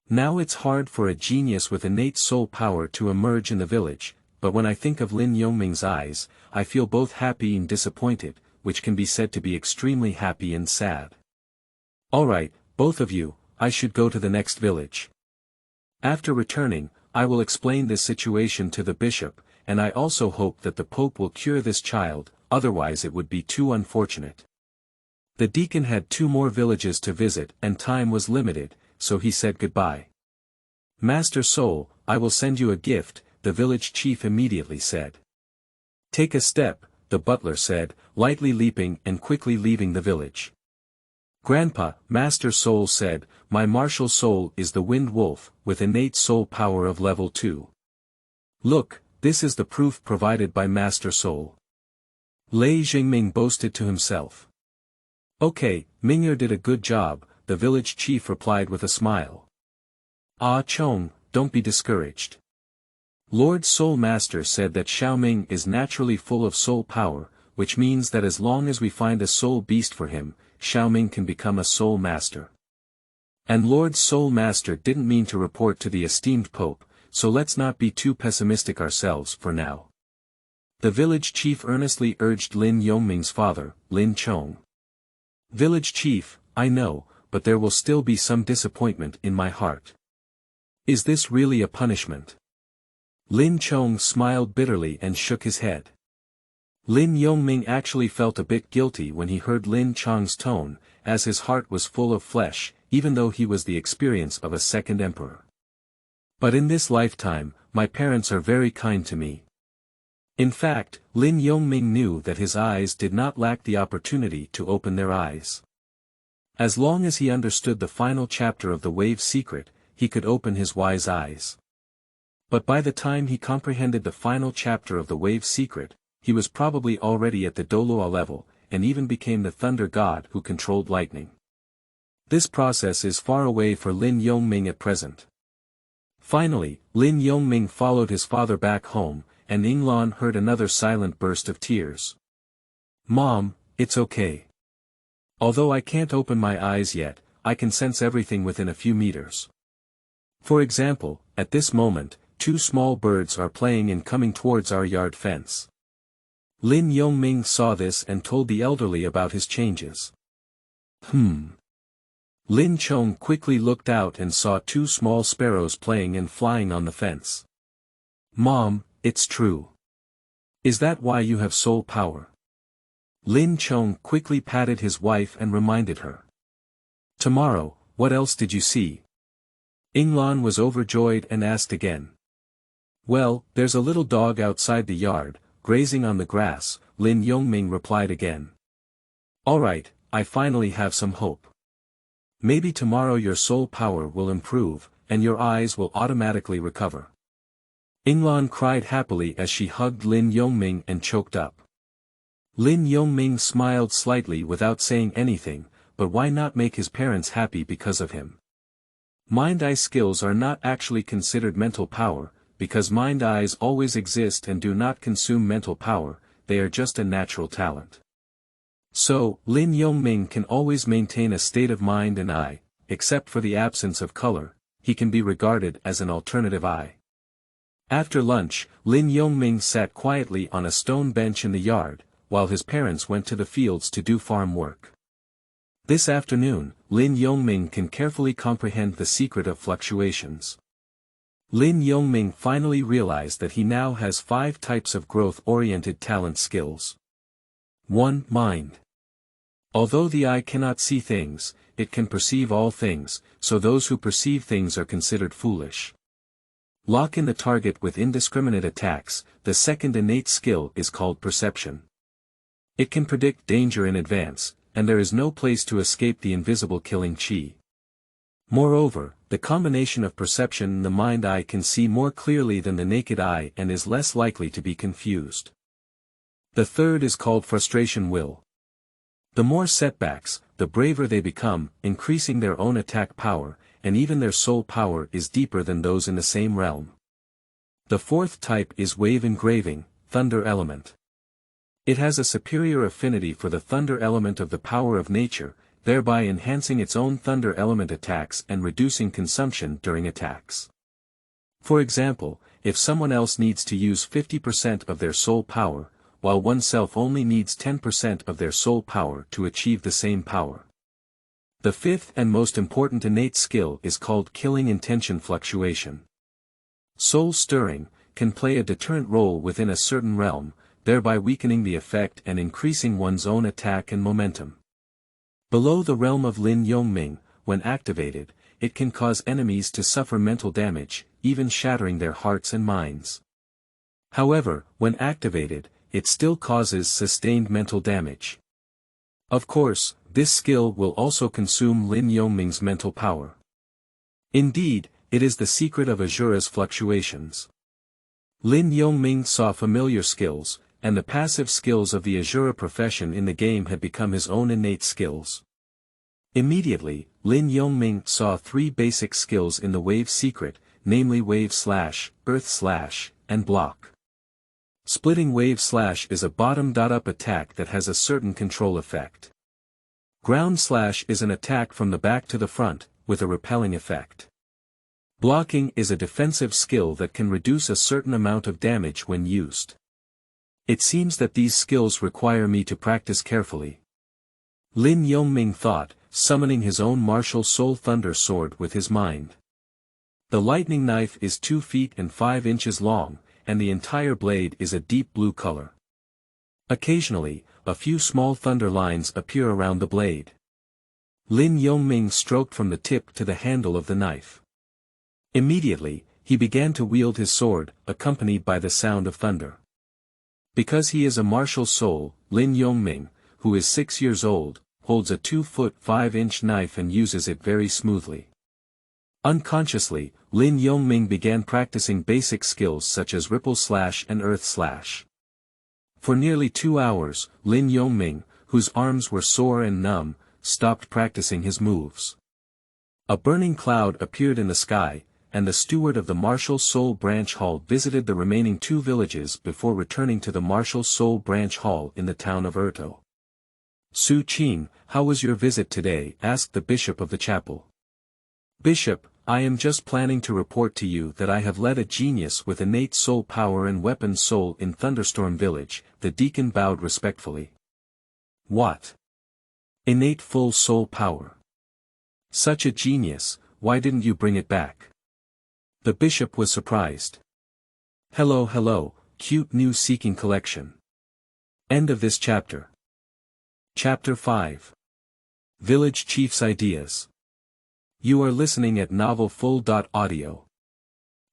Now it's hard for a genius with innate soul power to emerge in the village, but when I think of Lin Yongming's eyes, I feel both happy and disappointed, which can be said to be extremely happy and sad. Alright, both of you, I should go to the next village. After returning, I will explain this situation to the bishop, and I also hope that the Pope will cure this child, otherwise it would be too unfortunate. The deacon had 2 more villages to visit and time was limited, so he said goodbye. Master Soul, I will send you a gift, the village chief immediately said. Take a step, the butler said, lightly leaping and quickly leaving the village. Grandpa, Master Soul said, my martial soul is the Wind Wolf, with innate soul power of level 2. Look, this is the proof provided by Master Soul. Lei Jingming boasted to himself. Okay, Ming'er did a good job, the village chief replied with a smile. Ah Chong, don't be discouraged. Lord Soul Master said that Xiaoming is naturally full of soul power, which means that as long as we find a soul beast for him, Xiaoming can become a soul master. And Lord Soul Master didn't mean to report to the esteemed Pope, so let's not be too pessimistic ourselves for now. The village chief earnestly urged Lin Yongming's father, Lin Chong. Village chief, I know, but there will still be some disappointment in my heart. Is this really a punishment? Lin Chong smiled bitterly and shook his head. Lin Yongming actually felt a bit guilty when he heard Lin Chong's tone, as his heart was full of flesh, even though he was the experience of a second emperor. But in this lifetime, my parents are very kind to me. In fact, Lin Yongming knew that his eyes did not lack the opportunity to open their eyes. As long as he understood the final chapter of the Wave Secret, he could open his wise eyes. But by the time he comprehended the final chapter of the Wave Secret, he was probably already at the Douluo level, and even became the thunder god who controlled lightning. This process is far away for Lin Yongming at present. Finally, Lin Yongming followed his father back home, and Yinglan heard another silent burst of tears. "Mom, it's okay. Although I can't open my eyes yet, I can sense everything within a few meters. For example, at this moment, 2 small birds are playing and coming towards our yard fence." Lin Yongming saw this and told the elderly about his changes. Lin Chong quickly looked out and saw 2 small sparrows playing and flying on the fence. "Mom, it's true. Is that why you have soul power?" Lin Chong quickly patted his wife and reminded her. "Tomorrow, what else did you see?" Yinglan was overjoyed and asked again. "Well, there's a little dog outside the yard, grazing on the grass," Lin Yongming replied again. "All right, I finally have some hope. Maybe tomorrow your soul power will improve, and your eyes will automatically recover." Yinglan cried happily as she hugged Lin Yongming and choked up. Lin Yongming smiled slightly without saying anything, but why not make his parents happy because of him? Mind-eye skills are not actually considered mental power, because mind-eyes always exist and do not consume mental power, they are just a natural talent. So, Lin Yongming can always maintain a state of mind and eye, except for the absence of color, he can be regarded as an alternative eye. After lunch, Lin Yongming sat quietly on a stone bench in the yard, while his parents went to the fields to do farm work. This afternoon, Lin Yongming can carefully comprehend the secret of fluctuations. Lin Yongming finally realized that he now has 5 types of growth-oriented talent skills. 1. Mind. Although the eye cannot see things, it can perceive all things, so those who perceive things are considered foolish. Lock in the target with indiscriminate attacks. The second innate skill is called perception. It can predict danger in advance, and there is no place to escape the invisible killing chi. Moreover, the combination of perception and the mind-eye can see more clearly than the naked eye and is less likely to be confused. The third is called frustration will. The more setbacks, the braver they become, increasing their own attack power, and even their soul power is deeper than those in the same realm. The fourth type is wave engraving, thunder element. It has a superior affinity for the thunder element of the power of nature, thereby enhancing its own thunder element attacks and reducing consumption during attacks. For example, if someone else needs to use 50% of their soul power, while oneself only needs 10% of their soul power to achieve the same power. The fifth and most important innate skill is called killing intention fluctuation. Soul stirring can play a deterrent role within a certain realm, thereby weakening the effect and increasing one's own attack and momentum. Below the realm of Lin Yongming, when activated, it can cause enemies to suffer mental damage, even shattering their hearts and minds. However, when activated, it still causes sustained mental damage. Of course, this skill will also consume Lin Yongming's mental power. Indeed, it is the secret of Azura's fluctuations. Lin Yongming saw familiar skills, and the passive skills of the Azura profession in the game had become his own innate skills. Immediately, Lin Yongming saw 3 basic skills in the Wave Secret, namely Wave Slash, Earth Slash, and Block. Splitting Wave Slash is a bottom-up attack that has a certain control effect. Ground Slash is an attack from the back to the front, with a repelling effect. Blocking is a defensive skill that can reduce a certain amount of damage when used. It seems that these skills require me to practice carefully. Lin Yongming thought, summoning his own martial soul thunder sword with his mind. The lightning knife is 2 feet and 5 inches long, and the entire blade is a deep blue color. Occasionally, a few small thunder lines appear around the blade. Lin Yongming stroked from the tip to the handle of the knife. Immediately, He began to wield his sword, accompanied by the sound of thunder. Because he is a martial soul, Lin Yongming, who is 6 years old, holds a 2-foot 5-inch knife and uses it very smoothly. Unconsciously, Lin Yongming began practicing basic skills such as ripple slash and earth slash. For nearly 2 hours, Lin Yongming, whose arms were sore and numb, stopped practicing his moves. A burning cloud appeared in the sky, and the steward of the Martial Soul Branch Hall visited the remaining 2 villages before returning to the Martial Soul Branch Hall in the town of Erto. Su Qing, how was your visit today? Asked the bishop of the chapel. Bishop, I am just planning to report to you that I have led a genius with innate soul power and weapon soul in Thunderstorm village. The deacon bowed respectfully. What? Innate full soul power. Such a genius, why didn't you bring it back? The bishop was surprised. Hello, cute new seeking collection. End of this chapter. Chapter 5. Village Chief's Ideas. You are listening at novelfull.audio.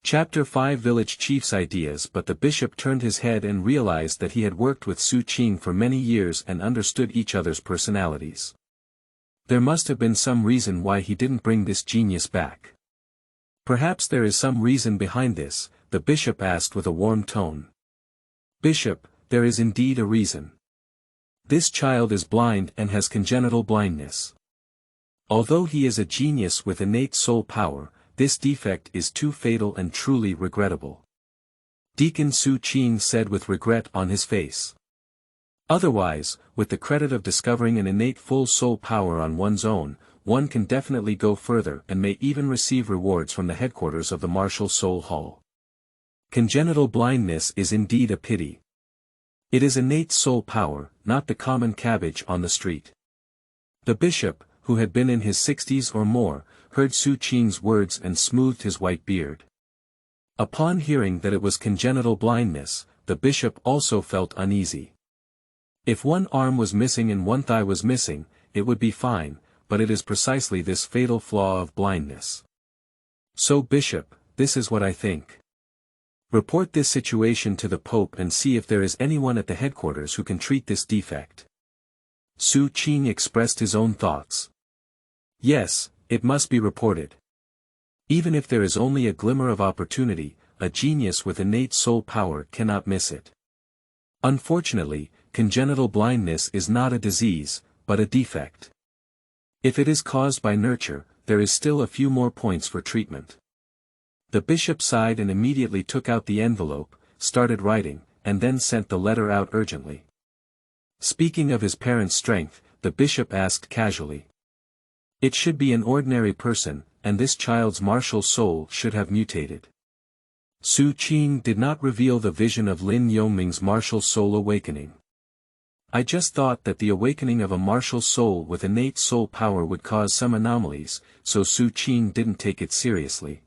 Chapter 5 Village Chief's Ideas. But the bishop turned his head and realized that he had worked with Su Qing for many years and understood each other's personalities. There must have been some reason why he didn't bring this genius back. Perhaps there is some reason behind this, the bishop asked with a warm tone. Bishop, there is indeed a reason. This child is blind and has congenital blindness. Although he is a genius with innate soul power, this defect is too fatal and truly regrettable. Deacon Su Qing said with regret on his face. Otherwise, with the credit of discovering an innate full soul power on one's own, one can definitely go further and may even receive rewards from the headquarters of the Martial Soul Hall. Congenital blindness is indeed a pity. It is innate soul power, not the common cabbage on the street. The bishop, who had been in his 60s or more, heard Su Qing's words and smoothed his white beard. Upon hearing that it was congenital blindness, the bishop also felt uneasy. If one arm was missing and one thigh was missing, it would be fine, but it is precisely this fatal flaw of blindness. So bishop, this is what I think. Report this situation to the Pope and see if there is anyone at the headquarters who can treat this defect. Su Qing expressed his own thoughts. Yes, it must be reported. Even if there is only a glimmer of opportunity, a genius with innate soul power cannot miss it. Unfortunately, congenital blindness is not a disease, but a defect. If it is caused by nurture, there is still a few more points for treatment. The bishop sighed and immediately took out the envelope, started writing, and then sent the letter out urgently. Speaking of his parents' strength, the bishop asked casually. It should be an ordinary person, and this child's martial soul should have mutated. Su Qing did not reveal the vision of Lin Yongming's martial soul awakening. I just thought that the awakening of a martial soul with innate soul power would cause some anomalies, so Su Qing didn't take it seriously.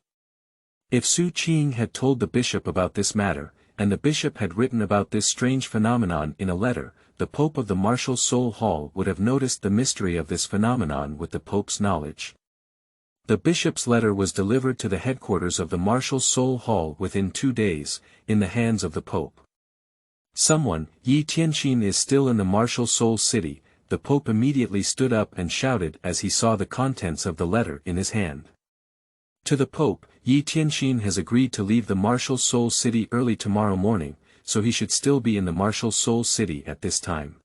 If Su Qing had told the bishop about this matter, and the bishop had written about this strange phenomenon in a letter, the Pope of the Martial Soul Hall would have noticed the mystery of this phenomenon with the Pope's knowledge. The bishop's letter was delivered to the headquarters of the Martial Soul Hall within 2 days, in the hands of the Pope. Someone, Yi Tianxin is still in the Martial Soul City. The Pope immediately stood up and shouted as he saw the contents of the letter in his hand. To the Pope, Yi Tianxin has agreed to leave the Martial Soul City early tomorrow morning, so he should still be in the Martial Soul City at this time.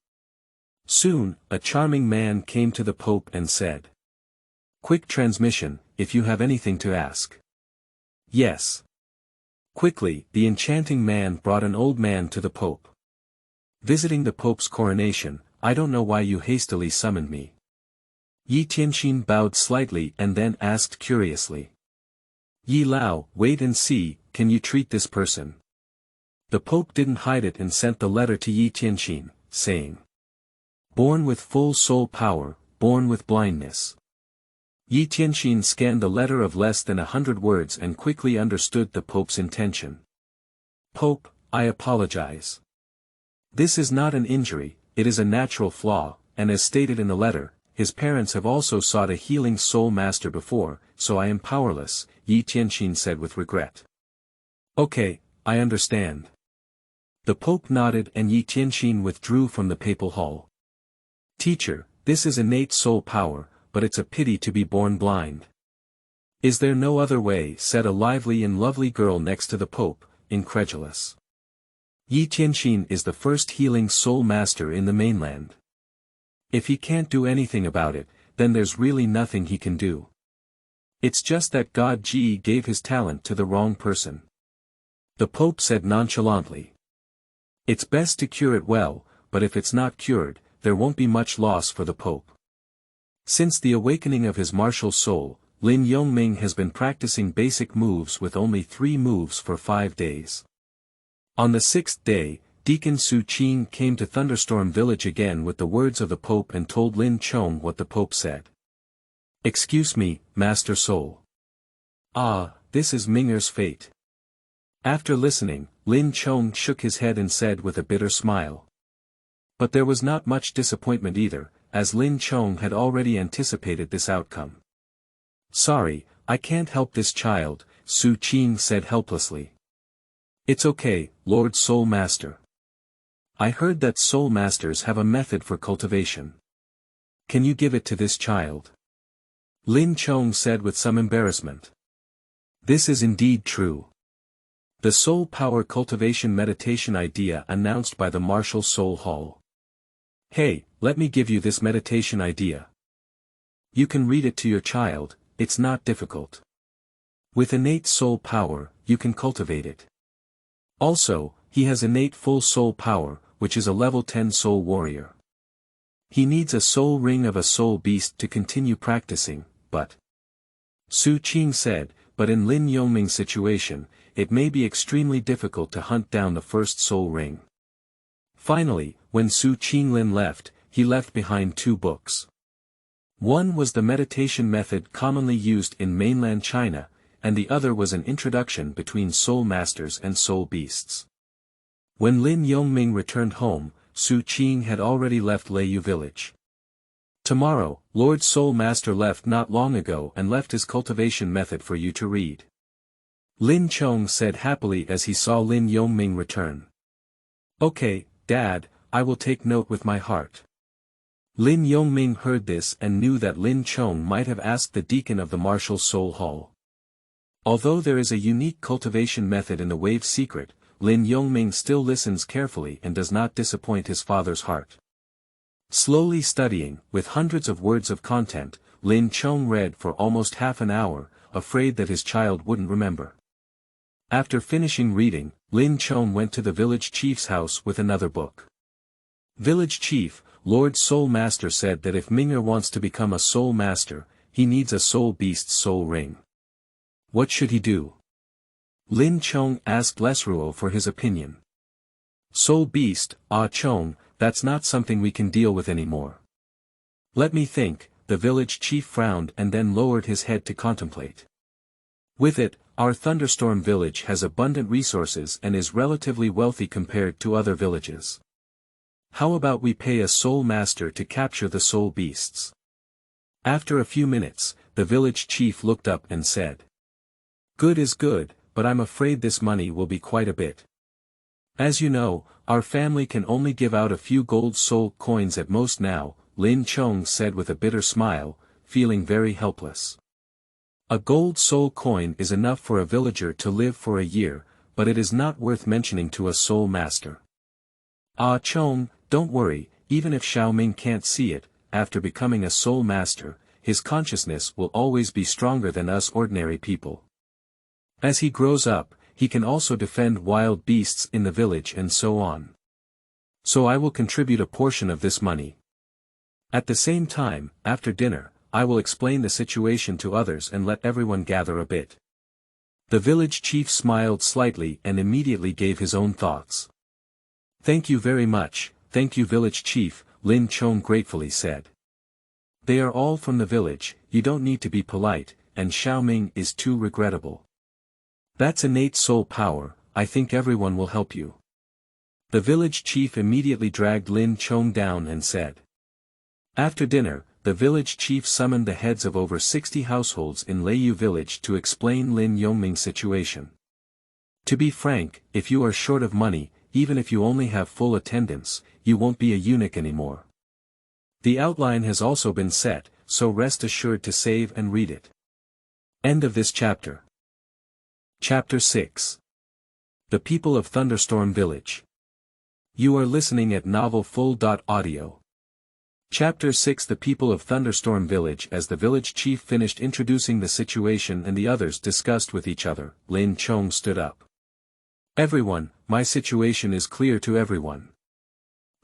Soon, a charming man came to the Pope and said. Quick transmission, if you have anything to ask. Yes. Quickly, the enchanting man brought an old man to the Pope. Visiting the Pope's coronation, I don't know why you hastily summoned me. Yi Tianxin bowed slightly and then asked curiously. Yi Lao, wait and see, can you treat this person? The Pope didn't hide it and sent the letter to Yi Tianxin, saying. Born with full soul power, born with blindness. Yi Tianxin scanned the letter of less than 100 words and quickly understood the Pope's intention. Pope, I apologize. This is not an injury, it is a natural flaw, and as stated in the letter, his parents have also sought a healing soul master before, so I am powerless, Yi Tianxin said with regret. Okay, I understand. The Pope nodded and Yi Tianxin withdrew from the papal hall. Teacher, this is innate soul power, but it's a pity to be born blind. Is there no other way? Said a lively and lovely girl next to the Pope, incredulous. Yi Tianxin is the first healing soul master in the mainland. If he can't do anything about it, then there's really nothing he can do. It's just that God Ji gave his talent to the wrong person. The Pope said nonchalantly. It's best to cure it well, but if it's not cured, there won't be much loss for the Pope. Since the awakening of his martial soul, Lin Yongming has been practicing basic moves with only 3 moves for 5 days. On the 6th day, Deacon Su Qing came to Thunderstorm village again with the words of the Pope and told Lin Chong what the Pope said. Excuse me, Master Soul. Ah, this is Minger's fate. After listening, Lin Chong shook his head and said with a bitter smile. But there was not much disappointment either, as Lin Chong had already anticipated this outcome. Sorry, I can't help this child, Su Qing said helplessly. It's okay, Lord Soul Master. I heard that Soul Masters have a method for cultivation. Can you give it to this child? Lin Chong said with some embarrassment. This is indeed true. The soul power cultivation meditation idea announced by the Martial Soul Hall. Hey, let me give you this meditation idea. You can read it to your child, it's not difficult. With innate soul power, you can cultivate it. Also, he has innate full soul power, which is a level 10 soul warrior. He needs a soul ring of a soul beast to continue practicing, but Su Qing said, but in Lin Yongming's situation, it may be extremely difficult to hunt down the first soul ring. Finally, when Su Qinglin left, he left behind 2 books. One was the meditation method commonly used in mainland China, and the other was an introduction between soul masters and soul beasts. When Lin Yongming returned home, Su Qing had already left Leiyu village. Tomorrow, Lord Soul Master left not long ago and left his cultivation method for you to read. Lin Chong said happily as he saw Lin Yongming return. Okay, Dad, I will take note with my heart. Lin Yongming heard this and knew that Lin Chong might have asked the deacon of the Martial Soul Hall. Although there is a unique cultivation method in the Wave Secret, Lin Yongming still listens carefully and does not disappoint his father's heart. Slowly studying, with hundreds of words of content, Lin Chong read for almost half an hour, afraid that his child wouldn't remember. After finishing reading, Lin Chong went to the village chief's house with another book. Village chief, Lord Soul Master said that if Minger wants to become a soul master, he needs a soul beast's soul ring. What should he do? Lin Chong asked Lesruo for his opinion. Soul beast, Ah Chong, that's not something we can deal with anymore. Let me think, the village chief frowned and then lowered his head to contemplate. With it, our Thunderstorm village has abundant resources and is relatively wealthy compared to other villages. How about we pay a soul master to capture the soul beasts? After a few minutes, the village chief looked up and said. Good is good, but I'm afraid this money will be quite a bit. As you know, our family can only give out a few gold soul coins at most now, Lin Chong said with a bitter smile, feeling very helpless. A gold soul coin is enough for a villager to live for a year, but it is not worth mentioning to a soul master. Ah Chong, don't worry, even if Xiaoming can't see it, after becoming a soul master, his consciousness will always be stronger than us ordinary people. As he grows up, he can also defend wild beasts in the village and so on. So I will contribute a portion of this money. At the same time, after dinner, I will explain the situation to others and let everyone gather a bit. The village chief smiled slightly and immediately gave his own thoughts. Thank you very much, thank you village chief, Lin Chong gratefully said. They are all from the village, you don't need to be polite, and Xiaoming is too regrettable. That's innate soul power, I think everyone will help you. The village chief immediately dragged Lin Chong down and said. After dinner, the village chief summoned the heads of over 60 households in Leiyu village to explain Lin Yongming's situation. To be frank, if you are short of money, even if you only have full attendance, you won't be a eunuch anymore. The outline has also been set, so rest assured to save and read it. End of this chapter. Chapter 6. The People of Thunderstorm Village. You are listening at novelfull.audio. Chapter 6. The People of Thunderstorm Village. As the village chief finished introducing the situation and the others discussed with each other, Lin Chong stood up. Everyone, my situation is clear to everyone.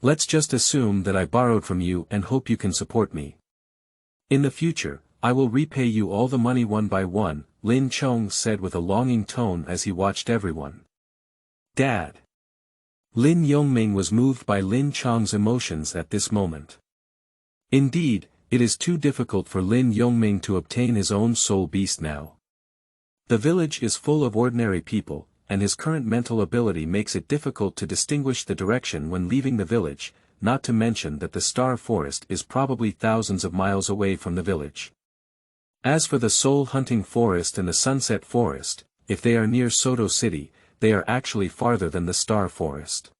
Let's just assume that I borrowed from you and hope you can support me. In the future, I will repay you all the money one by one, Lin Chong said with a longing tone as he watched everyone. Dad. Lin Yongming was moved by Lin Chong's emotions at this moment. Indeed, it is too difficult for Lin Yongming to obtain his own soul beast now. The village is full of ordinary people, and his current mental ability makes it difficult to distinguish the direction when leaving the village, not to mention that the Star Forest is probably thousands of miles away from the village. As for the Soul Hunting Forest and the Sunset Forest, if they are near Soto City, they are actually farther than the Star Forest.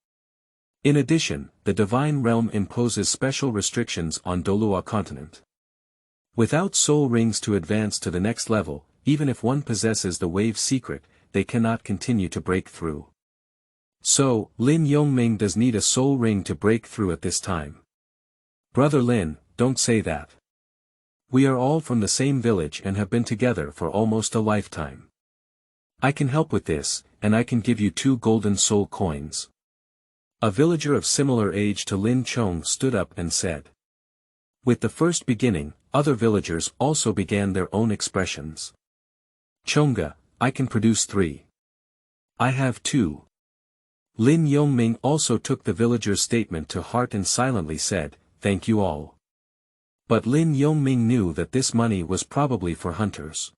In addition, the Divine Realm imposes special restrictions on Douluo continent. Without soul rings to advance to the next level, even if one possesses the Wave Secret, they cannot continue to break through. So, Lin Yongming does need a soul ring to break through at this time. Brother Lin, don't say that. We are all from the same village and have been together for almost a lifetime. I can help with this, and I can give you 2 golden soul coins. A villager of similar age to Lin Chong stood up and said. With the first beginning, other villagers also began their own expressions. Chonga, I can produce 3. I have 2. Lin Yongming also took the villager's statement to heart and silently said, thank you all. But Lin Yongming knew that this money was probably for hunters.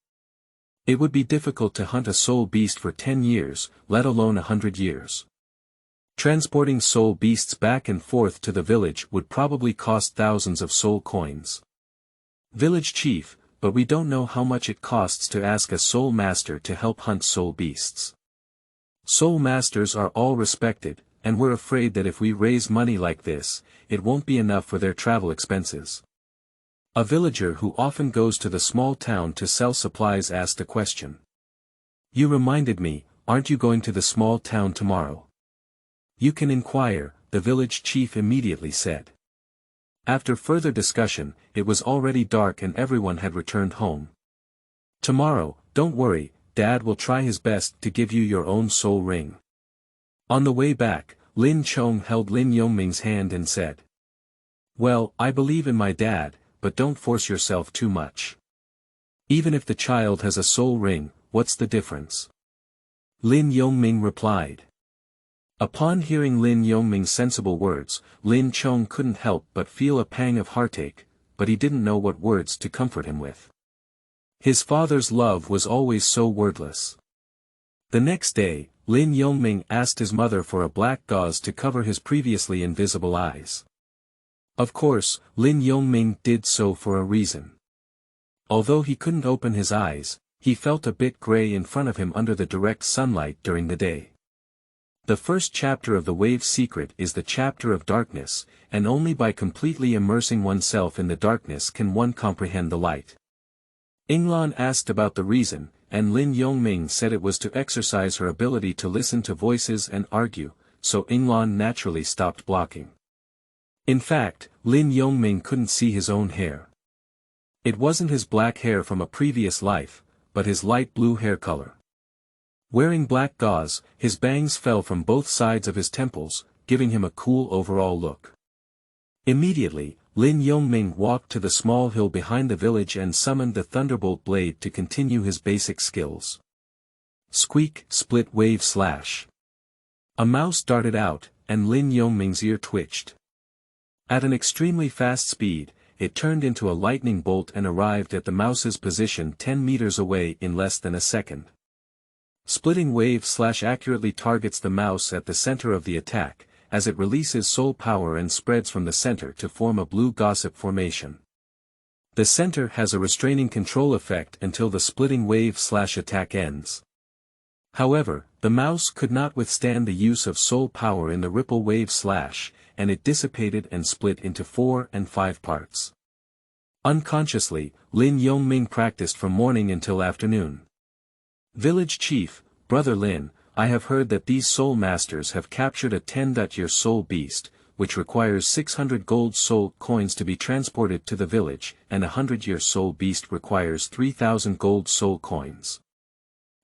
It would be difficult to hunt a soul beast for 10 years, let alone 100 years. Transporting soul beasts back and forth to the village would probably cost thousands of soul coins. Village chief, but we don't know how much it costs to ask a soul master to help hunt soul beasts. Soul masters are all respected, and we're afraid that if we raise money like this, it won't be enough for their travel expenses. A villager who often goes to the small town to sell supplies asked a question. You reminded me, aren't you going to the small town tomorrow? You can inquire, the village chief immediately said. After further discussion, it was already dark and everyone had returned home. Tomorrow, don't worry, Dad will try his best to give you your own soul ring. On the way back, Lin Chong held Lin Yongming's hand and said. Well, I believe in my dad, but don't force yourself too much. Even if the child has a soul ring, what's the difference? Lin Yongming replied. Upon hearing Lin Yongming's sensible words, Lin Chong couldn't help but feel a pang of heartache, but he didn't know what words to comfort him with. His father's love was always so wordless. The next day, Lin Yongming asked his mother for a black gauze to cover his previously invisible eyes. Of course, Lin Yongming did so for a reason. Although he couldn't open his eyes, he felt a bit gray in front of him under the direct sunlight during the day. The first chapter of the Wave Secret is the chapter of darkness, and only by completely immersing oneself in the darkness can one comprehend the light. Inglan asked about the reason, and Lin Yongming said it was to exercise her ability to listen to voices and argue, so Inglan naturally stopped blocking. In fact, Lin Yongming couldn't see his own hair. It wasn't his black hair from a previous life, but his light blue hair color. Wearing black gauze, his bangs fell from both sides of his temples, giving him a cool overall look. Immediately, Lin Yongming walked to the small hill behind the village and summoned the Thunderbolt Blade to continue his basic skills. Squeak, split wave slash. A mouse darted out, and Lin Yongming's ear twitched. At an extremely fast speed, it turned into a lightning bolt and arrived at the mouse's position 10 meters away in less than a second. Splitting wave slash accurately targets the mouse at the center of the attack, as it releases soul power and spreads from the center to form a blue gossip formation. The center has a restraining control effect until the splitting wave slash attack ends. However, the mouse could not withstand the use of soul power in the ripple wave slash, and it dissipated and split into 4 and 5 parts. Unconsciously, Lin Yongming practiced from morning until afternoon. Village Chief, Brother Lin, I have heard that these soul masters have captured a 10-year soul beast, which requires 600 gold soul coins to be transported to the village, and a 100-year soul beast requires 3,000 gold soul coins.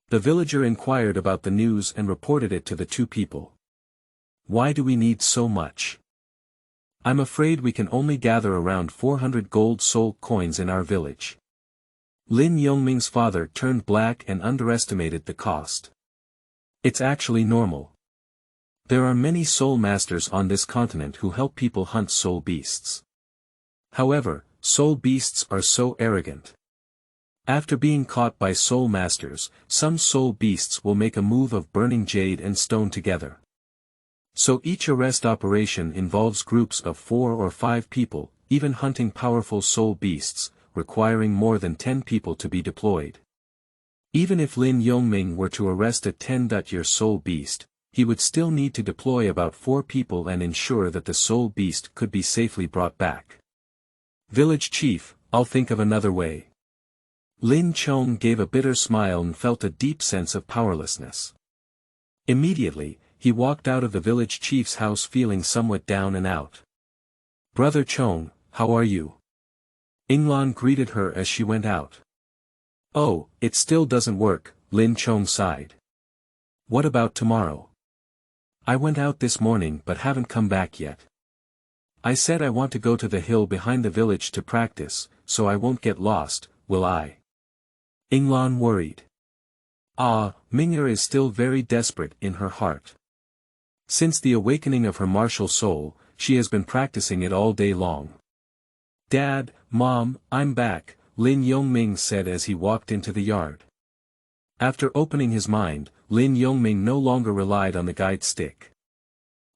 The villager inquired about the news and reported it to the two people. Why do we need so much? I'm afraid we can only gather around 400 gold soul coins in our village. Lin Yongming's father turned black and underestimated the cost. It's actually normal. There are many soul masters on this continent who help people hunt soul beasts. However, soul beasts are so arrogant. After being caught by soul masters, some soul beasts will make a move of burning jade and stone together. So each arrest operation involves groups of 4 or 5 people, even hunting powerful soul beasts, requiring more than 10 people to be deployed. Even if Lin Yongming were to arrest a 10-year soul beast, he would still need to deploy about 4 people and ensure that the soul beast could be safely brought back. Village Chief, I'll think of another way. Lin Chong gave a bitter smile and felt a deep sense of powerlessness. Immediately, he walked out of the village chief's house feeling somewhat down and out. Brother Chong, how are you? Inglan greeted her as she went out. Oh, it still doesn't work, Lin Chong sighed. What about tomorrow? I went out this morning but haven't come back yet. I said I want to go to the hill behind the village to practice, so I won't get lost, will I? Inglan worried. Ming'er is still very desperate in her heart. Since the awakening of her martial soul, she has been practicing it all day long. Dad, Mom, I'm back, Lin Yongming said as he walked into the yard. After opening his mind, Lin Yongming no longer relied on the guide stick.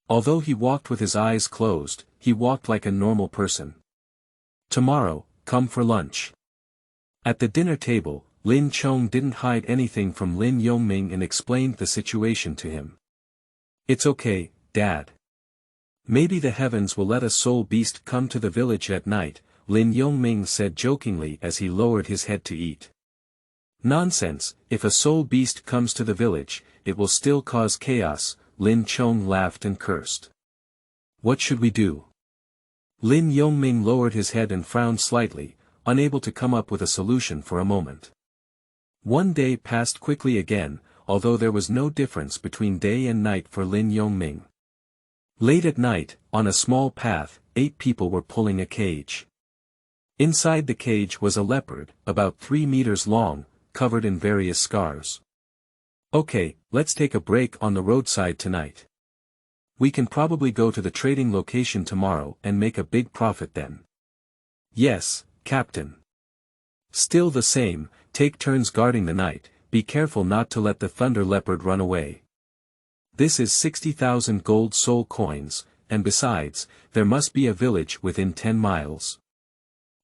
Although he walked with his eyes closed, he walked like a normal person. Tomorrow, come for lunch. At the dinner table, Lin Chong didn't hide anything from Lin Yongming and explained the situation to him. It's okay, Dad. Maybe the heavens will let a soul beast come to the village at night, Lin Yongming said jokingly as he lowered his head to eat. Nonsense, if a soul beast comes to the village, it will still cause chaos, Lin Chong laughed and cursed. What should we do? Lin Yongming lowered his head and frowned slightly, unable to come up with a solution for a moment. One day passed quickly again, although there was no difference between day and night for Lin Yongming. Late at night, on a small path, 8 people were pulling a cage. Inside the cage was a leopard, about 3 meters long, covered in various scars. Okay, let's take a break on the roadside tonight. We can probably go to the trading location tomorrow and make a big profit then. Yes, Captain. Still the same, take turns guarding the night, be careful not to let the thunder leopard run away. This is 60,000 gold soul coins, and besides, there must be a village within 10 miles.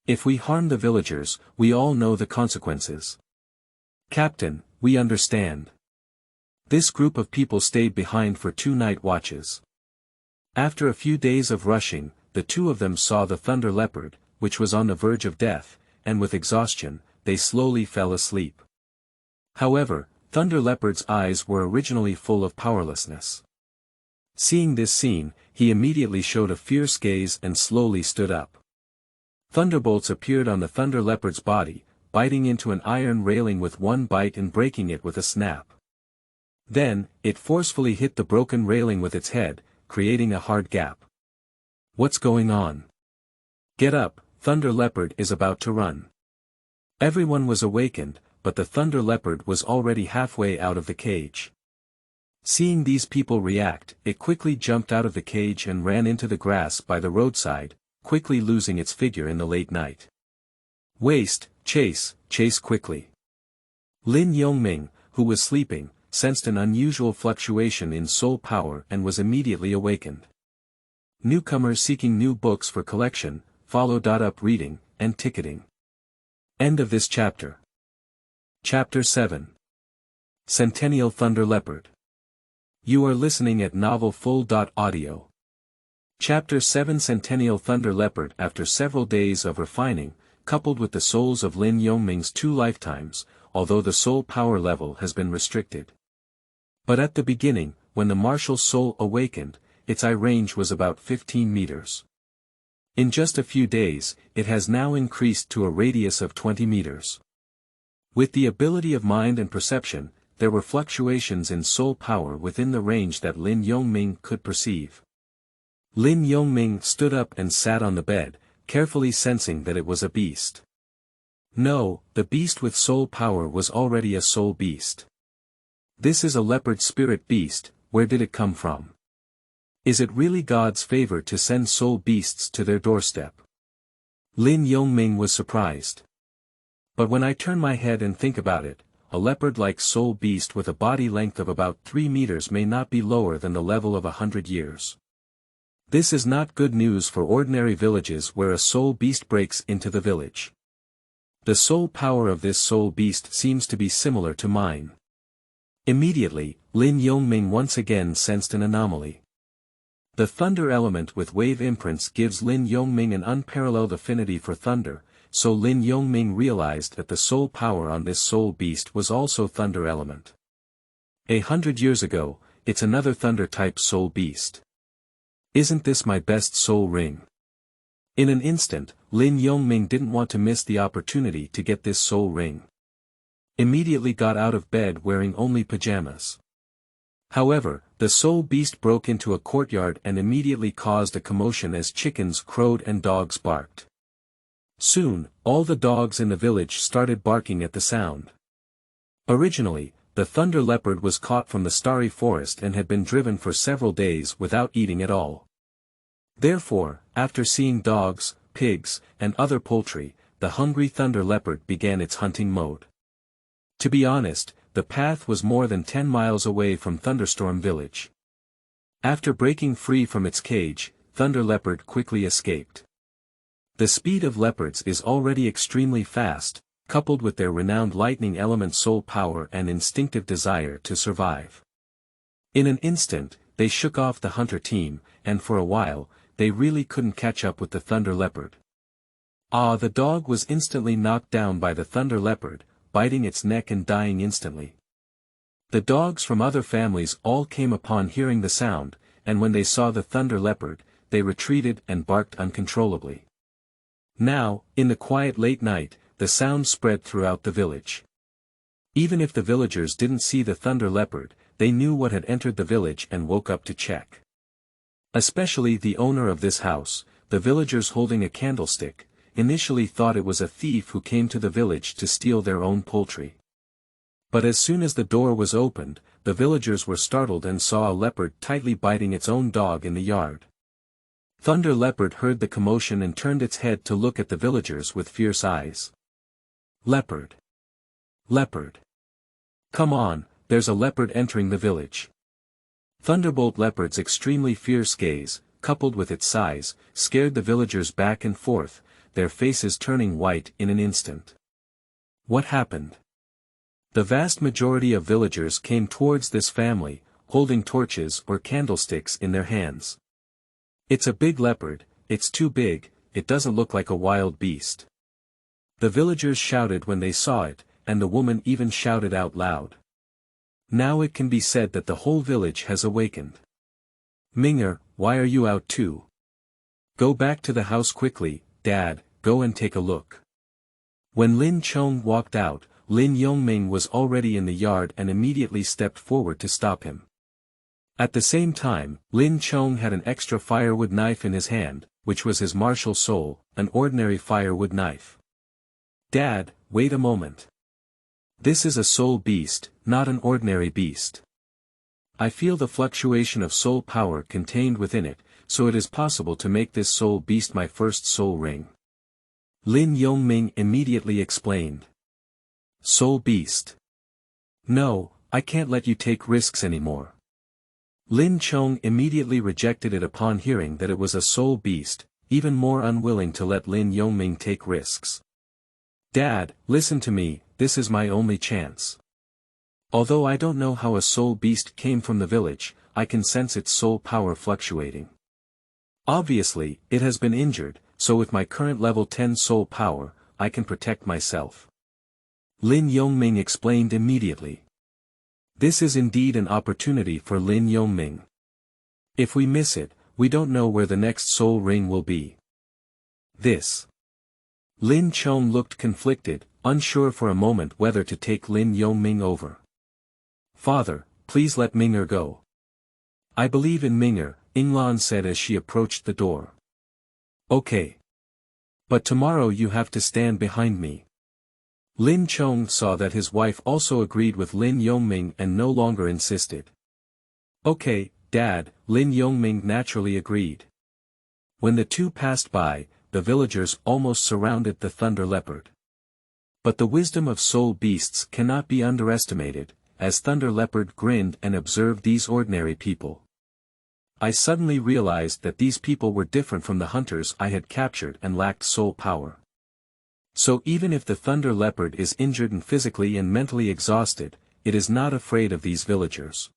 If we harm the villagers, we all know the consequences. Captain, we understand. This group of people stayed behind for 2 night watches. After a few days of rushing, the 2 of them saw the thunder leopard, which was on the verge of death, and with exhaustion, they slowly fell asleep. However, Thunder Leopard's eyes were originally full of powerlessness. Seeing this scene, he immediately showed a fierce gaze and slowly stood up. Thunderbolts appeared on the Thunder Leopard's body, biting into an iron railing with one bite and breaking it with a snap. Then, it forcefully hit the broken railing with its head, creating a hard gap. What's going on? Get up, Thunder Leopard is about to run. Everyone was awakened, but the Thunder Leopard was already halfway out of the cage. Seeing these people react, it quickly jumped out of the cage and ran into the grass by the roadside, quickly losing its figure in the late night. Waste, chase quickly. Lin Yongming, who was sleeping, sensed an unusual fluctuation in soul power and was immediately awakened. Newcomers seeking new books for collection, followed up reading, and ticketing. End of this chapter. Chapter 7. Centennial Thunder Leopard. You are listening at novelfull.audio. Chapter 7 Centennial Thunder Leopard. After several days of refining, coupled with the souls of Lin Yongming's 2 lifetimes, although the soul power level has been restricted. But at the beginning, when the martial soul awakened, its eye range was about 15 meters. In just a few days, it has now increased to a radius of 20 meters. With the ability of mind and perception, there were fluctuations in soul power within the range that Lin Yongming could perceive. Lin Yongming stood up and sat on the bed, carefully sensing that it was a beast. No, the beast with soul power was already a soul beast. This is a leopard spirit beast. Where did it come from? Is it really God's favor to send soul beasts to their doorstep? Lin Yongming was surprised. But when I turn my head and think about it, a leopard-like soul beast with a body length of about 3 meters may not be lower than the level of 100 years. This is not good news for ordinary villages where a soul beast breaks into the village. The soul power of this soul beast seems to be similar to mine. Immediately, Lin Yongming once again sensed an anomaly. The thunder element with wave imprints gives Lin Yongming an unparalleled affinity for thunder, so Lin Yongming realized that the soul power on this soul beast was also thunder element. 100 years ago, it's another thunder-type soul beast. Isn't this my best soul ring? In an instant, Lin Yongming didn't want to miss the opportunity to get this soul ring. Immediately got out of bed wearing only pajamas. However, the soul beast broke into a courtyard and immediately caused a commotion as chickens crowed and dogs barked. Soon, all the dogs in the village started barking at the sound. Originally, the thunder leopard was caught from the starry forest and had been driven for several days without eating at all. Therefore, after seeing dogs, pigs, and other poultry, the hungry thunder leopard began its hunting mode. To be honest, the path was more than 10 miles away from Thunderstorm village. After breaking free from its cage, Thunder Leopard quickly escaped. The speed of leopards is already extremely fast, coupled with their renowned lightning element soul power and instinctive desire to survive. In an instant, they shook off the hunter team, and for a while, they really couldn't catch up with the Thunder Leopard. The dog was instantly knocked down by the Thunder Leopard, biting its neck and dying instantly. The dogs from other families all came upon hearing the sound, and when they saw the Thunder Leopard, they retreated and barked uncontrollably. Now, in the quiet late night, the sound spread throughout the village. Even if the villagers didn't see the Thunder Leopard, they knew what had entered the village and woke up to check. Especially the owner of this house, the villagers holding a candlestick, initially thought it was a thief who came to the village to steal their own poultry. But as soon as the door was opened, the villagers were startled and saw a leopard tightly biting its own dog in the yard. Thunder Leopard heard the commotion and turned its head to look at the villagers with fierce eyes. Leopard! Leopard! Come on, there's a leopard entering the village. Thunderbolt Leopard's extremely fierce gaze, coupled with its size, scared the villagers back and forth, their faces turning white in an instant. What happened? The vast majority of villagers came towards this family, holding torches or candlesticks in their hands. It's a big leopard, it's too big, it doesn't look like a wild beast. The villagers shouted when they saw it, and the woman even shouted out loud. Now it can be said that the whole village has awakened. Minger, why are you out too? Go back to the house quickly, Dad, go and take a look. When Lin Chong walked out, Lin Yongming was already in the yard and immediately stepped forward to stop him. At the same time, Lin Chong had an extra firewood knife in his hand, which was his martial soul, an ordinary firewood knife. Dad, wait a moment. This is a soul beast, not an ordinary beast. I feel the fluctuation of soul power contained within it, so it is possible to make this soul beast my first soul ring. Lin Yongming immediately explained. Soul beast. No, I can't let you take risks anymore. Lin Chong immediately rejected it upon hearing that it was a soul beast, even more unwilling to let Lin Yongming take risks. Dad, listen to me, this is my only chance. Although I don't know how a soul beast came from the village, I can sense its soul power fluctuating. Obviously, it has been injured, so with my current level 10 soul power, I can protect myself. Lin Yongming explained immediately. This is indeed an opportunity for Lin Yongming. If we miss it, we don't know where the next soul ring will be. This. Lin Chong looked conflicted, unsure for a moment whether to take Lin Yongming over. Father, please let Ming'er go. I believe in Ming'er, Yinglan said as she approached the door. Okay. But tomorrow you have to stand behind me. Lin Chong saw that his wife also agreed with Lin Yongming and no longer insisted. Okay, Dad, Lin Yongming naturally agreed. When the two passed by, the villagers almost surrounded the Thunder Leopard. But the wisdom of soul beasts cannot be underestimated, as Thunder Leopard grinned and observed these ordinary people. I suddenly realized that these people were different from the hunters I had captured and lacked soul power. So even if the Thunder Leopard is injured and physically and mentally exhausted, it is not afraid of these villagers.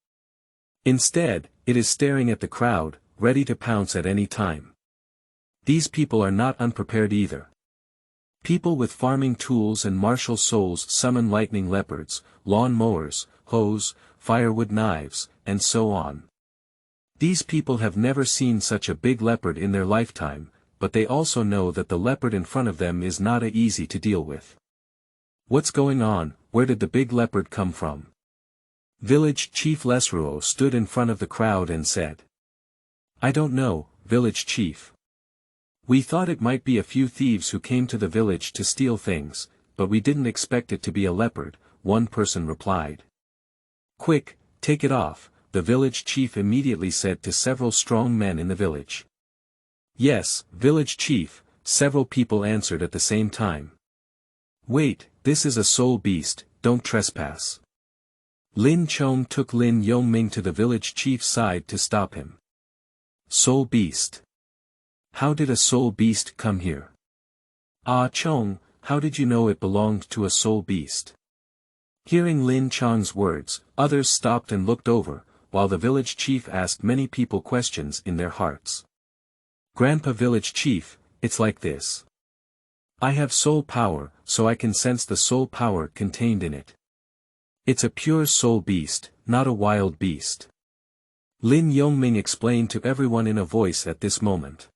Instead, it is staring at the crowd, ready to pounce at any time. These people are not unprepared either. People with farming tools and martial souls summon lightning leopards, lawn mowers, hoes, firewood knives, and so on. These people have never seen such a big leopard in their lifetime, but they also know that the leopard in front of them is not easy to deal with. What's going on? Where did the big leopard come from? Village Chief Lesruo stood in front of the crowd and said. I don't know, Village Chief. We thought it might be a few thieves who came to the village to steal things, but we didn't expect it to be a leopard, one person replied. Quick, take it off, the village chief immediately said to several strong men in the village. Yes, Village Chief, several people answered at the same time. Wait, this is a soul beast, don't trespass. Lin Chong took Lin Yongming to the village chief's side to stop him. Soul beast. How did a soul beast come here? Ah Chong, how did you know it belonged to a soul beast? Hearing Lin Chong's words, others stopped and looked over, while the village chief asked many people questions in their hearts. Grandpa Village Chief, it's like this. I have soul power, so I can sense the soul power contained in it. It's a pure soul beast, not a wild beast. Lin Yongming explained to everyone in a voice at this moment.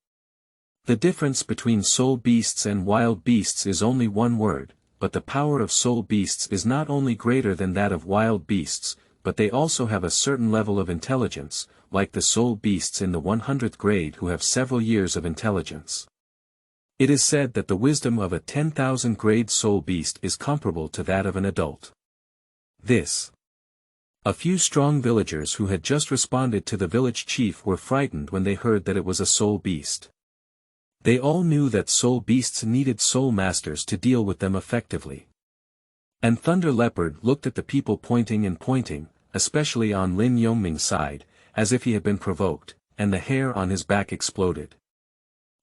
The difference between soul beasts and wild beasts is only one word, but the power of soul beasts is not only greater than that of wild beasts, but they also have a certain level of intelligence, like the soul beasts in the 100th grade who have several years of intelligence. It is said that the wisdom of a 10,000 grade soul beast is comparable to that of an adult. This. A few strong villagers who had just responded to the village chief were frightened when they heard that it was a soul beast. They all knew that soul beasts needed soul masters to deal with them effectively. And Thunder Leopard looked at the people pointing, especially on Lin Yongming's side, as if he had been provoked, and the hair on his back exploded.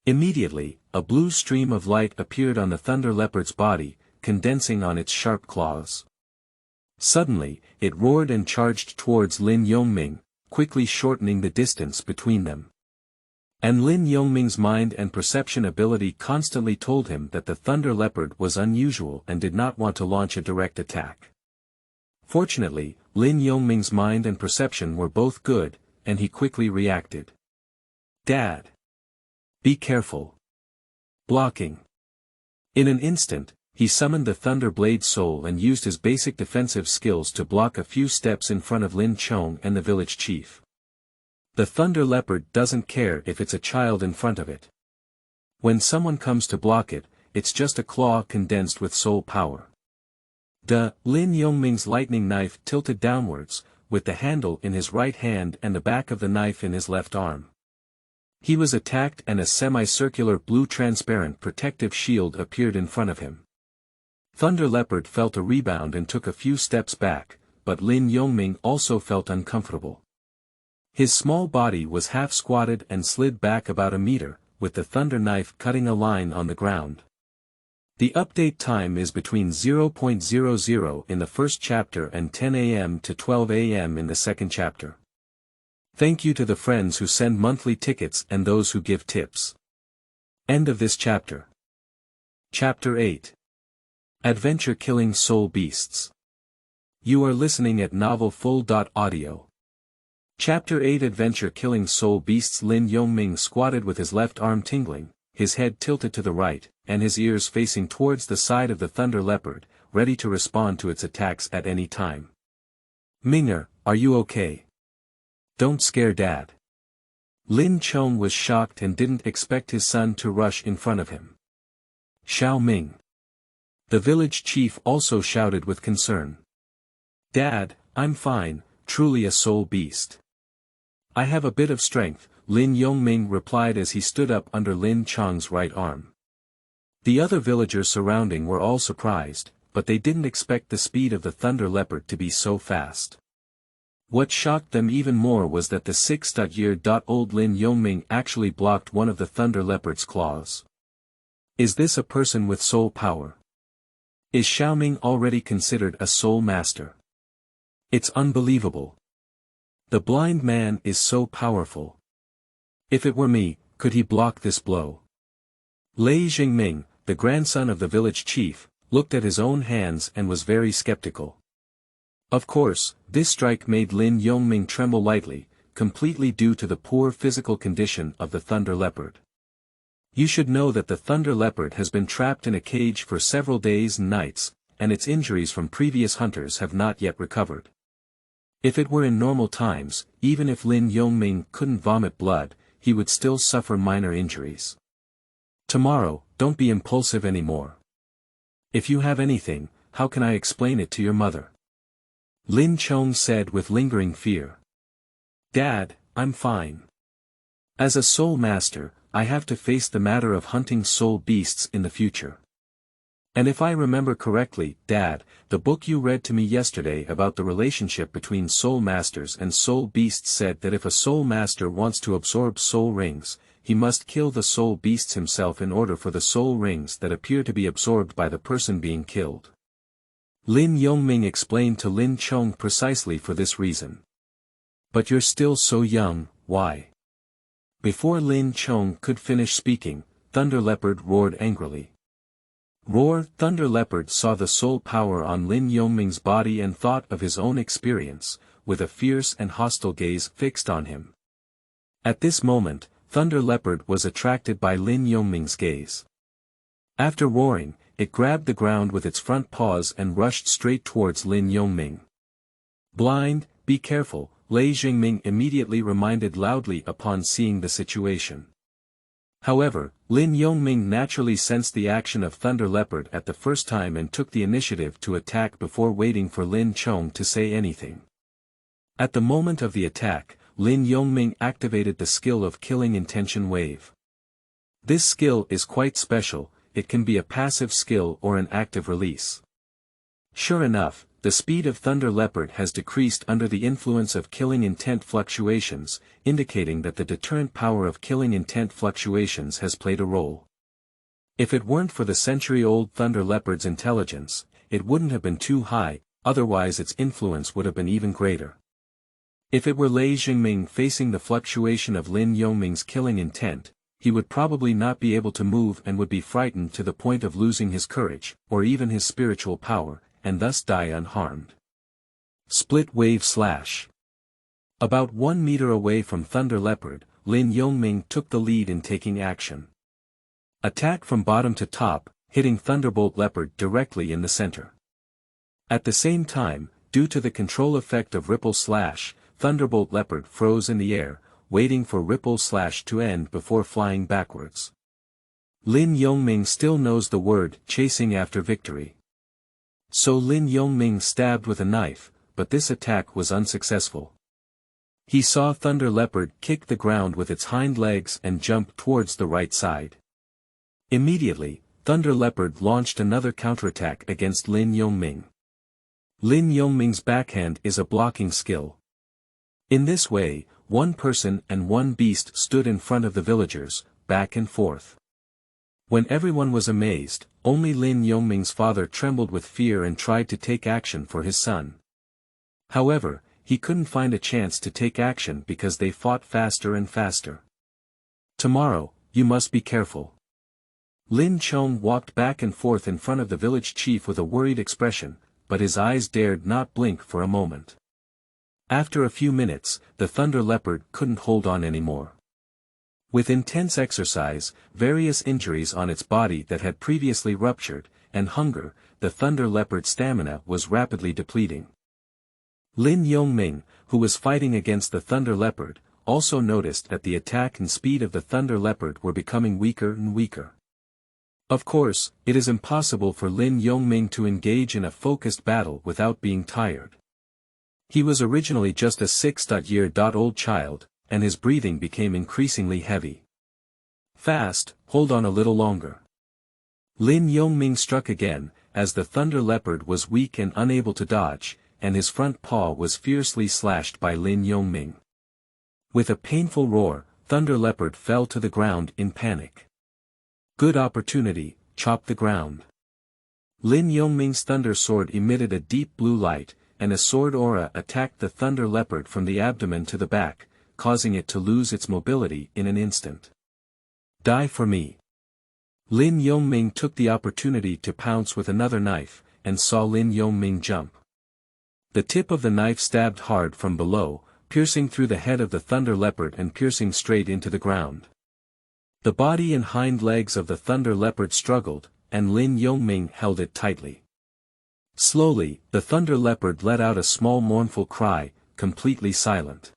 Immediately, a blue stream of light appeared on the Thunder Leopard's body, condensing on its sharp claws. Suddenly, it roared and charged towards Lin Yongming, quickly shortening the distance between them. And Lin Yongming's mind and perception ability constantly told him that the Thunder Leopard was unusual and did not want to launch a direct attack. Fortunately, Lin Yongming's mind and perception were both good, and he quickly reacted. Dad! Be careful. Blocking. In an instant, he summoned the Thunder Blade Soul and used his basic defensive skills to block a few steps in front of Lin Chong and the village chief. The Thunder Leopard doesn't care if it's a child in front of it. When someone comes to block it, it's just a claw condensed with soul power. Lin Yongming's lightning knife tilted downwards, with the handle in his right hand and the back of the knife in his left arm. He was attacked and a semicircular blue transparent protective shield appeared in front of him. Thunder Leopard felt a rebound and took a few steps back, but Lin Yongming also felt uncomfortable. His small body was half squatted and slid back about a meter, with the thunder knife cutting a line on the ground. The update time is between 0.00 in the first chapter and 10 a.m. to 12 a.m. in the second chapter. Thank you to the friends who send monthly tickets and those who give tips. End of this chapter. Chapter 8. Adventure Killing Soul Beasts. You are listening at novelfull.audio. Chapter 8 Adventure Killing Soul Beasts. Lin Yongming squatted with his left arm tingling, his head tilted to the right, and his ears facing towards the side of the Thunder Leopard, ready to respond to its attacks at any time. Ming'er, are you okay? Don't scare Dad. Lin Chong was shocked and didn't expect his son to rush in front of him. Xiao Ming. The village chief also shouted with concern. Dad, I'm fine, truly a soul beast. I have a bit of strength, Lin Yongming replied as he stood up under Lin Chong's right arm. The other villagers surrounding were all surprised, but they didn't expect the speed of the Thunder Leopard to be so fast. What shocked them even more was that the 6-year-old Lin Yongming actually blocked one of the Thunder Leopard's claws. Is this a person with soul power? Is Xiaoming already considered a soul master? It's unbelievable. The blind man is so powerful. If it were me, could he block this blow? Lei Jingming, the grandson of the village chief, looked at his own hands and was very skeptical. Of course, this strike made Lin Yongming tremble lightly, completely due to the poor physical condition of the Thunder Leopard. You should know that the Thunder Leopard has been trapped in a cage for several days and nights, and its injuries from previous hunters have not yet recovered. If it were in normal times, even if Lin Yongming couldn't vomit blood, he would still suffer minor injuries. Tomorrow, don't be impulsive anymore. If you have anything, how can I explain it to your mother? Lin Chong said with lingering fear. Dad, I'm fine. As a soul master, I have to face the matter of hunting soul beasts in the future. And if I remember correctly, Dad, the book you read to me yesterday about the relationship between soul masters and soul beasts said that if a soul master wants to absorb soul rings, he must kill the soul beasts himself in order for the soul rings that appear to be absorbed by the person being killed. Lin Yongming explained to Lin Chong precisely for this reason. But you're still so young, why? Before Lin Chong could finish speaking, Thunder Leopard roared angrily. Roar! Thunder Leopard saw the soul power on Lin Yongming's body and thought of his own experience, with a fierce and hostile gaze fixed on him. At this moment, Thunder Leopard was attracted by Lin Yongming's gaze. After roaring, it grabbed the ground with its front paws and rushed straight towards Lin Yongming. Blind, be careful, Lei Jingming immediately reminded loudly upon seeing the situation. However, Lin Yongming naturally sensed the action of Thunder Leopard at the first time and took the initiative to attack before waiting for Lin Chong to say anything. At the moment of the attack, Lin Yongming activated the skill of Killing Intention Wave. This skill is quite special, it can be a passive skill or an active release. Sure enough, the speed of Thunder Leopard has decreased under the influence of Killing Intent fluctuations, indicating that the deterrent power of Killing Intent fluctuations has played a role. If it weren't for the century-old Thunder Leopard's intelligence, it wouldn't have been too high, otherwise its influence would have been even greater. If it were Lei Jingming facing the fluctuation of Lin Yongming's Killing Intent, he would probably not be able to move and would be frightened to the point of losing his courage, or even his spiritual power, and thus die unharmed. Split Wave Slash. About 1 meter away from Thunder Leopard, Lin Yongming took the lead in taking action. Attack from bottom to top, hitting Thunderbolt Leopard directly in the center. At the same time, due to the control effect of Ripple Slash, Thunderbolt Leopard froze in the air, waiting for Ripple Slash to end before flying backwards. Lin Yongming still knows the word chasing after victory. So Lin Yongming stabbed with a knife, but this attack was unsuccessful. He saw Thunder Leopard kick the ground with its hind legs and jump towards the right side. Immediately, Thunder Leopard launched another counterattack against Lin Yongming. Lin Yongming's backhand is a blocking skill. In this way, one person and one beast stood in front of the villagers, back and forth. When everyone was amazed, only Lin Yongming's father trembled with fear and tried to take action for his son. However, he couldn't find a chance to take action because they fought faster and faster. Tomorrow, you must be careful. Lin Chong walked back and forth in front of the village chief with a worried expression, but his eyes dared not blink for a moment. After a few minutes, the Thunder Leopard couldn't hold on anymore. With intense exercise, various injuries on its body that had previously ruptured, and hunger, the Thunder Leopard's stamina was rapidly depleting. Lin Yongming, who was fighting against the Thunder Leopard, also noticed that the attack and speed of the Thunder Leopard were becoming weaker and weaker. Of course, it is impossible for Lin Yongming to engage in a focused battle without being tired. He was originally just a 6-year-old child, and his breathing became increasingly heavy. Fast, hold on a little longer. Lin Yongming struck again, as the Thunder Leopard was weak and unable to dodge, and his front paw was fiercely slashed by Lin Yongming. With a painful roar, Thunder Leopard fell to the ground in panic. Good opportunity, chop the ground. Lin Yongming's thunder sword emitted a deep blue light, and a sword aura attacked the Thunder Leopard from the abdomen to the back, causing it to lose its mobility in an instant. Die for me. Lin Yongming took the opportunity to pounce with another knife, and saw Lin Yongming jump. The tip of the knife stabbed hard from below, piercing through the head of the Thunder Leopard and piercing straight into the ground. The body and hind legs of the Thunder Leopard struggled, and Lin Yongming held it tightly. Slowly, the Thunder Leopard let out a small mournful cry, completely silent.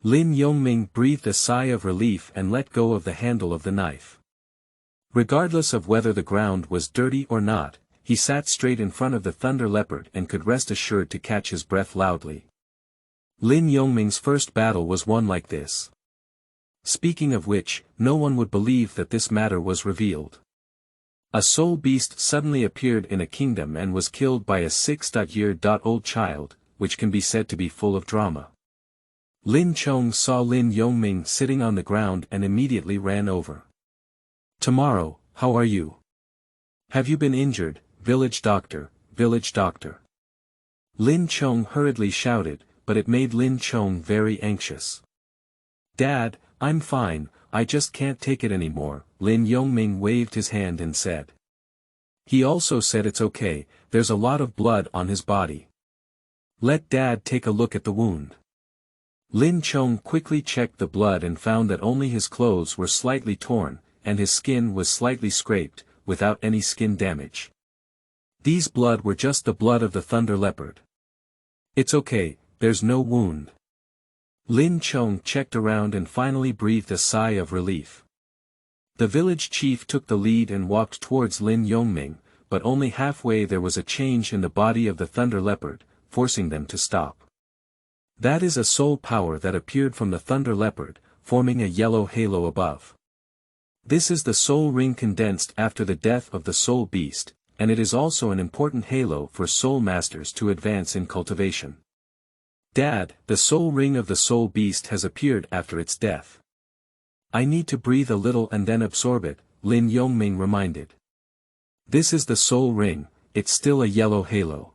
Lin Yongming breathed a sigh of relief and let go of the handle of the knife. Regardless of whether the ground was dirty or not, he sat straight in front of the Thunder Leopard and could rest assured to catch his breath loudly. Lin Yongming's first battle was won like this. Speaking of which, no one would believe that this matter was revealed. A soul beast suddenly appeared in a kingdom and was killed by a 6-year-old child, which can be said to be full of drama. Lin Chong saw Lin Yongming sitting on the ground and immediately ran over. Tomorrow, how are you? Have you been injured, village doctor, village doctor? Lin Chong hurriedly shouted, but it made Lin Chong very anxious. Dad, I'm fine, I just can't take it anymore, Lin Yongming waved his hand and said. He also said it's okay, there's a lot of blood on his body. Let Dad take a look at the wound. Lin Chong quickly checked the blood and found that only his clothes were slightly torn, and his skin was slightly scraped, without any skin damage. These blood were just the blood of the Thunder Leopard. It's okay, there's no wound. Lin Chong checked around and finally breathed a sigh of relief. The village chief took the lead and walked towards Lin Yongming, but only halfway there was a change in the body of the Thunder Leopard, forcing them to stop. That is a soul power that appeared from the Thunder Leopard, forming a yellow halo above. This is the soul ring condensed after the death of the soul beast, and it is also an important halo for soul masters to advance in cultivation. Dad, the soul ring of the soul beast has appeared after its death. I need to breathe a little and then absorb it, Lin Yongming reminded. This is the soul ring, it's still a yellow halo.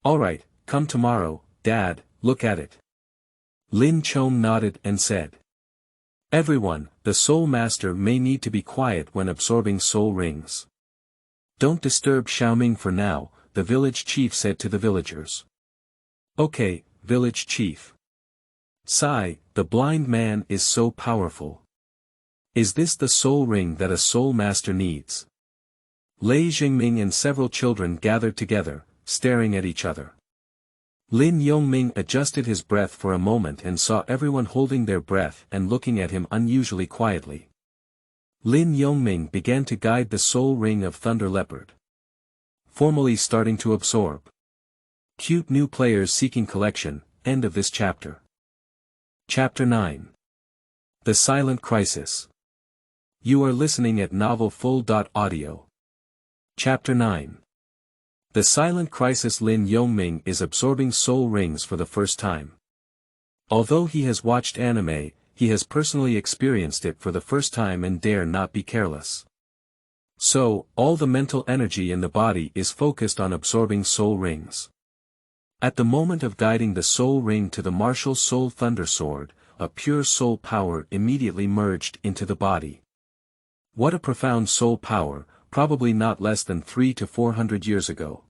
Alright, come tomorrow, Dad, look at it. Lin Chong nodded and said. Everyone, the soul master may need to be quiet when absorbing soul rings. Don't disturb Xiaoming for now, the village chief said to the villagers. Okay, village chief. Sigh, the blind man is so powerful. Is this the soul ring that a soul master needs? Lei Jingming and several children gathered together, staring at each other. Lin Yongming adjusted his breath for a moment and saw everyone holding their breath and looking at him unusually quietly. Lin Yongming began to guide the soul ring of Thunder Leopard. Formally starting to absorb. Cute new players seeking collection, end of this chapter. Chapter 9. The Silent Crisis. You are listening at novelfull.audio. Chapter 9. The Silent Crisis. Lin Yongming is absorbing soul rings for the first time. Although he has watched anime, he has personally experienced it for the first time and dare not be careless. So, all the mental energy in the body is focused on absorbing soul rings. At the moment of guiding the soul ring to the martial soul thunder sword, a pure soul power immediately merged into the body. What a profound soul power, probably not less than 300 to 400 years ago.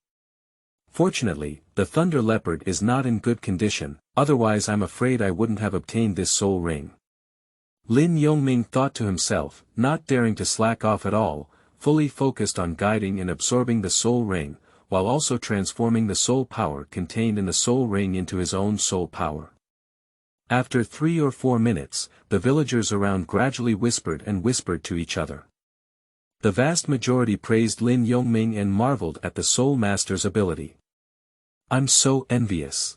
Fortunately, the Thunder Leopard is not in good condition, otherwise I'm afraid I wouldn't have obtained this soul ring. Lin Yongming thought to himself, not daring to slack off at all, fully focused on guiding and absorbing the soul ring, while also transforming the soul power contained in the soul ring into his own soul power. After 3 or 4 minutes, the villagers around gradually whispered to each other. The vast majority praised Lin Yongming and marveled at the Soul Master's ability. I'm so envious.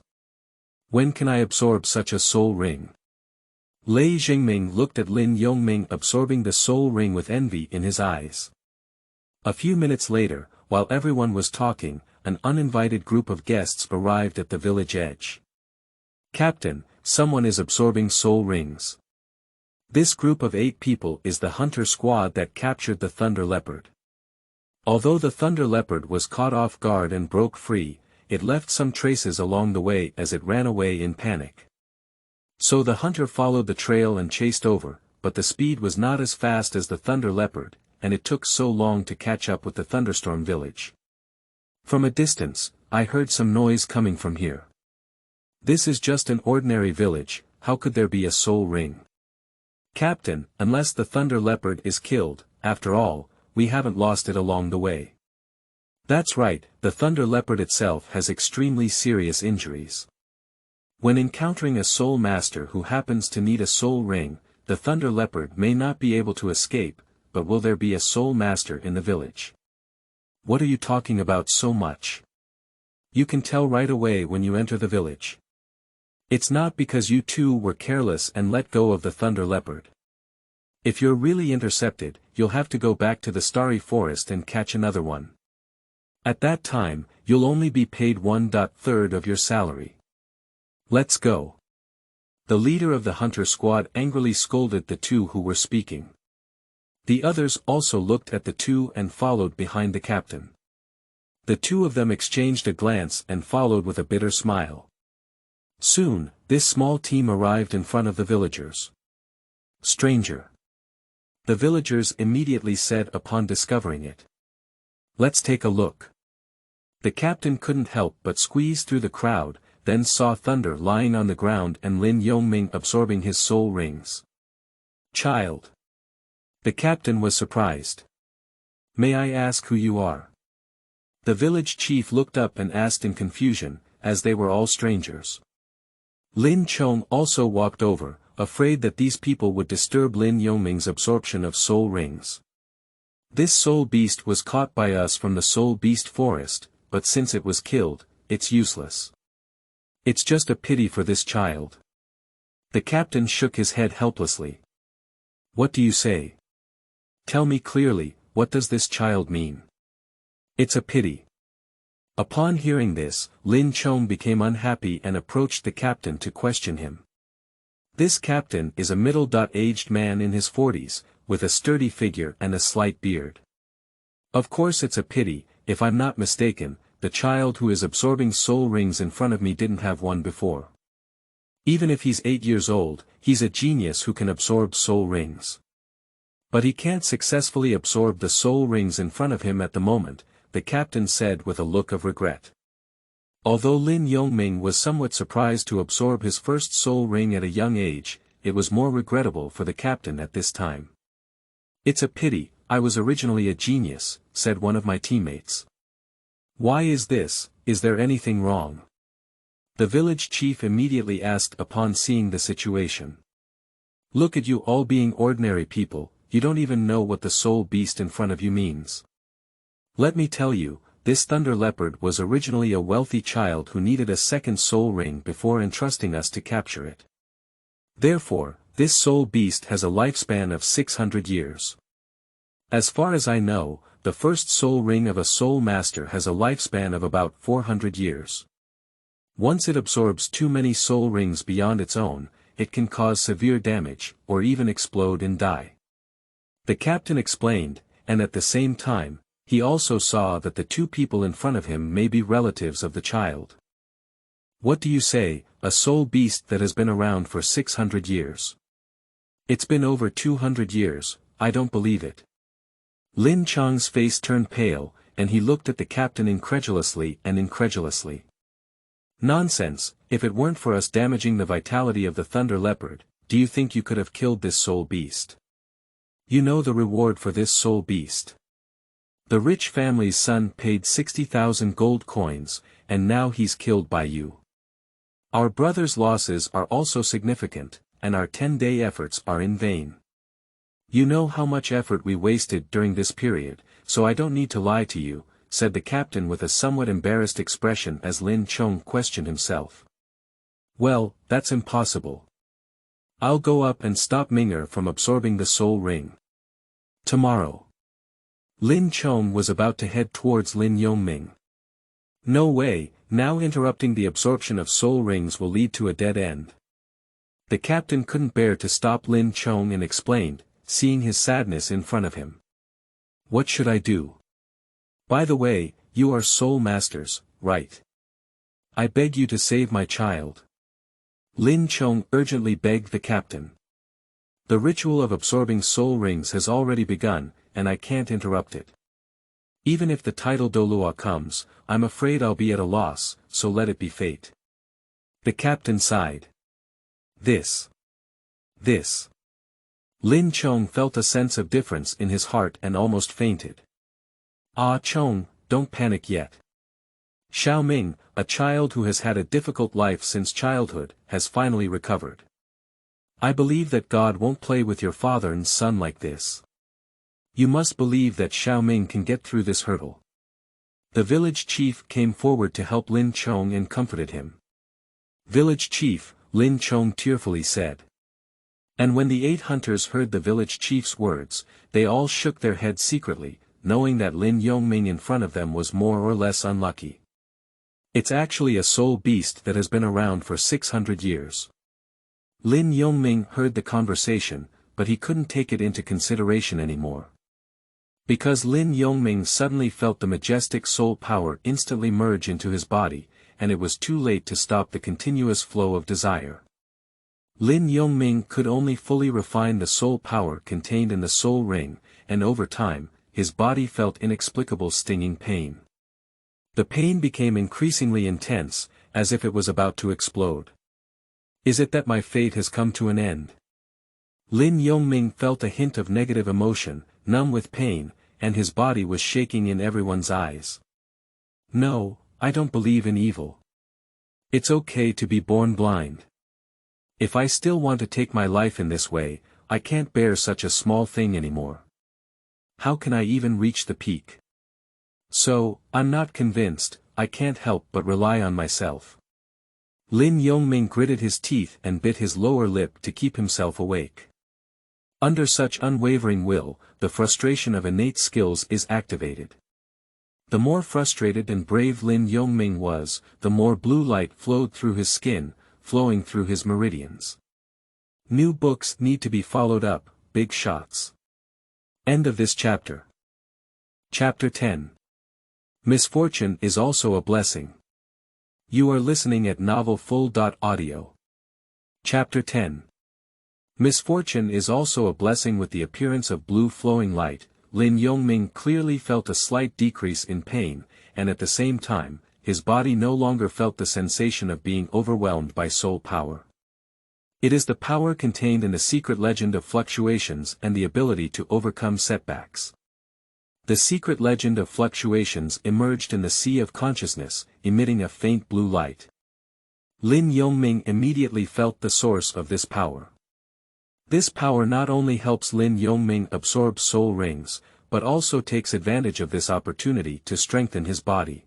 When can I absorb such a soul ring? Lei Jingming looked at Lin Yongming absorbing the soul ring with envy in his eyes. A few minutes later, while everyone was talking, an uninvited group of guests arrived at the village edge. Captain, someone is absorbing soul rings. This group of 8 people is the hunter squad that captured the Thunder Leopard. Although the Thunder Leopard was caught off guard and broke free, it left some traces along the way as it ran away in panic. So the hunter followed the trail and chased over, but the speed was not as fast as the Thunder Leopard, and it took so long to catch up with the Thunderstorm village. From a distance, I heard some noise coming from here. This is just an ordinary village, how could there be a soul ring? Captain, unless the Thunder Leopard is killed, after all, we haven't lost it along the way. That's right, the Thunder Leopard itself has extremely serious injuries. When encountering a soul master who happens to need a soul ring, the Thunder Leopard may not be able to escape, but will there be a soul master in the village? What are you talking about so much? You can tell right away when you enter the village. It's not because you two were careless and let go of the Thunder Leopard. If you're really intercepted, you'll have to go back to the Starry Forest and catch another one. At that time, you'll only be paid 1/3 of your salary. Let's go. The leader of the hunter squad angrily scolded the 2 who were speaking. The others also looked at the 2 and followed behind the captain. The 2 of them exchanged a glance and followed with a bitter smile. Soon, this small team arrived in front of the villagers. Stranger. The villagers immediately said upon discovering it. Let's take a look. The captain couldn't help but squeeze through the crowd, then saw Thunder lying on the ground and Lin Yongming absorbing his soul rings. Child. The captain was surprised. May I ask who you are? The village chief looked up and asked in confusion, as they were all strangers. Lin Chong also walked over, afraid that these people would disturb Lin Yongming's absorption of soul rings. This soul beast was caught by us from the soul beast forest, but since it was killed, it's useless. It's just a pity for this child. The captain shook his head helplessly. What do you say? Tell me clearly, what does this child mean? It's a pity. Upon hearing this, Lin Chong became unhappy and approached the captain to question him. This captain is a middle-aged man in his 40s, with a sturdy figure and a slight beard. Of course it's a pity, if I'm not mistaken, the child who is absorbing soul rings in front of me didn't have one before. Even if he's 8 years old, he's a genius who can absorb soul rings. But he can't successfully absorb the soul rings in front of him at the moment, the captain said with a look of regret. Although Lin Yongming was somewhat surprised to absorb his first soul ring at a young age, it was more regrettable for the captain at this time. It's a pity, I was originally a genius, said one of my teammates. Why is this, is there anything wrong? The village chief immediately asked upon seeing the situation. Look at you all being ordinary people, you don't even know what the soul beast in front of you means. Let me tell you, this Thunder Leopard was originally a wealthy child who needed a second soul ring before entrusting us to capture it. Therefore, this soul beast has a lifespan of 600 years. As far as I know, the first soul ring of a soul master has a lifespan of about 400 years. Once it absorbs too many soul rings beyond its own, it can cause severe damage, or even explode and die. The captain explained, and at the same time, he also saw that the two people in front of him may be relatives of the child. What do you say, a soul beast that has been around for 600 years? It's been over 200 years, I don't believe it. Lin Chong's face turned pale, and he looked at the captain incredulously. Nonsense, if it weren't for us damaging the vitality of the Thunder Leopard, do you think you could have killed this soul beast? You know the reward for this soul beast. The rich family's son paid 60,000 gold coins, and now he's killed by you. Our brother's losses are also significant, and our 10-day efforts are in vain. You know how much effort we wasted during this period, so I don't need to lie to you, said the captain with a somewhat embarrassed expression as Lin Chong questioned himself. Well, that's impossible. I'll go up and stop Minger from absorbing the soul ring. Tomorrow. Lin Chong was about to head towards Lin Yongming. No way, now interrupting the absorption of soul rings will lead to a dead end. The captain couldn't bear to stop Lin Chong and explained, seeing his sadness in front of him. What should I do? By the way, you are soul masters, right? I beg you to save my child. Lin Chong urgently begged the captain. The ritual of absorbing soul rings has already begun, and I can't interrupt it. Even if the title Douluo comes, I'm afraid I'll be at a loss, so let it be fate. The captain sighed. This. Lin Chong felt a sense of difference in his heart and almost fainted. Ah Chong, don't panic yet. Xiao Ming, a child who has had a difficult life since childhood, has finally recovered. I believe that God won't play with your father and son like this. You must believe that Xiao Ming can get through this hurdle. The village chief came forward to help Lin Chong and comforted him. Village chief, Lin Chong tearfully said. And when the 8 hunters heard the village chief's words, they all shook their heads secretly, knowing that Lin Yongming in front of them was more or less unlucky. It's actually a soul beast that has been around for 600 years. Lin Yongming heard the conversation, but he couldn't take it into consideration anymore. Because Lin Yongming suddenly felt the majestic soul power instantly merge into his body, and it was too late to stop the continuous flow of desire. Lin Yongming could only fully refine the soul power contained in the soul ring, and over time, his body felt inexplicable stinging pain. The pain became increasingly intense, as if it was about to explode. Is it that my fate has come to an end? Lin Yongming felt a hint of negative emotion, numb with pain, and his body was shaking in everyone's eyes. No, I don't believe in evil. It's okay to be born blind. If I still want to take my life in this way, I can't bear such a small thing anymore. How can I even reach the peak? So, I'm not convinced, I can't help but rely on myself. Lin Yongming gritted his teeth and bit his lower lip to keep himself awake. Under such unwavering will, the frustration of innate skills is activated. The more frustrated and brave Lin Yongming was, the more blue light flowed through his skin, flowing through his meridians. New books need to be followed up, big shots. End of this chapter. Chapter 10. Misfortune is also a blessing. You are listening at novelfull.audio. Chapter 10. Misfortune is also a blessing. With the appearance of blue flowing light, Lin Yongming clearly felt a slight decrease in pain, and at the same time, his body no longer felt the sensation of being overwhelmed by soul power. It is the power contained in the secret legend of fluctuations and the ability to overcome setbacks. The secret legend of fluctuations emerged in the sea of consciousness, emitting a faint blue light. Lin Yongming immediately felt the source of this power. This power not only helps Lin Yongming absorb soul rings, but also takes advantage of this opportunity to strengthen his body.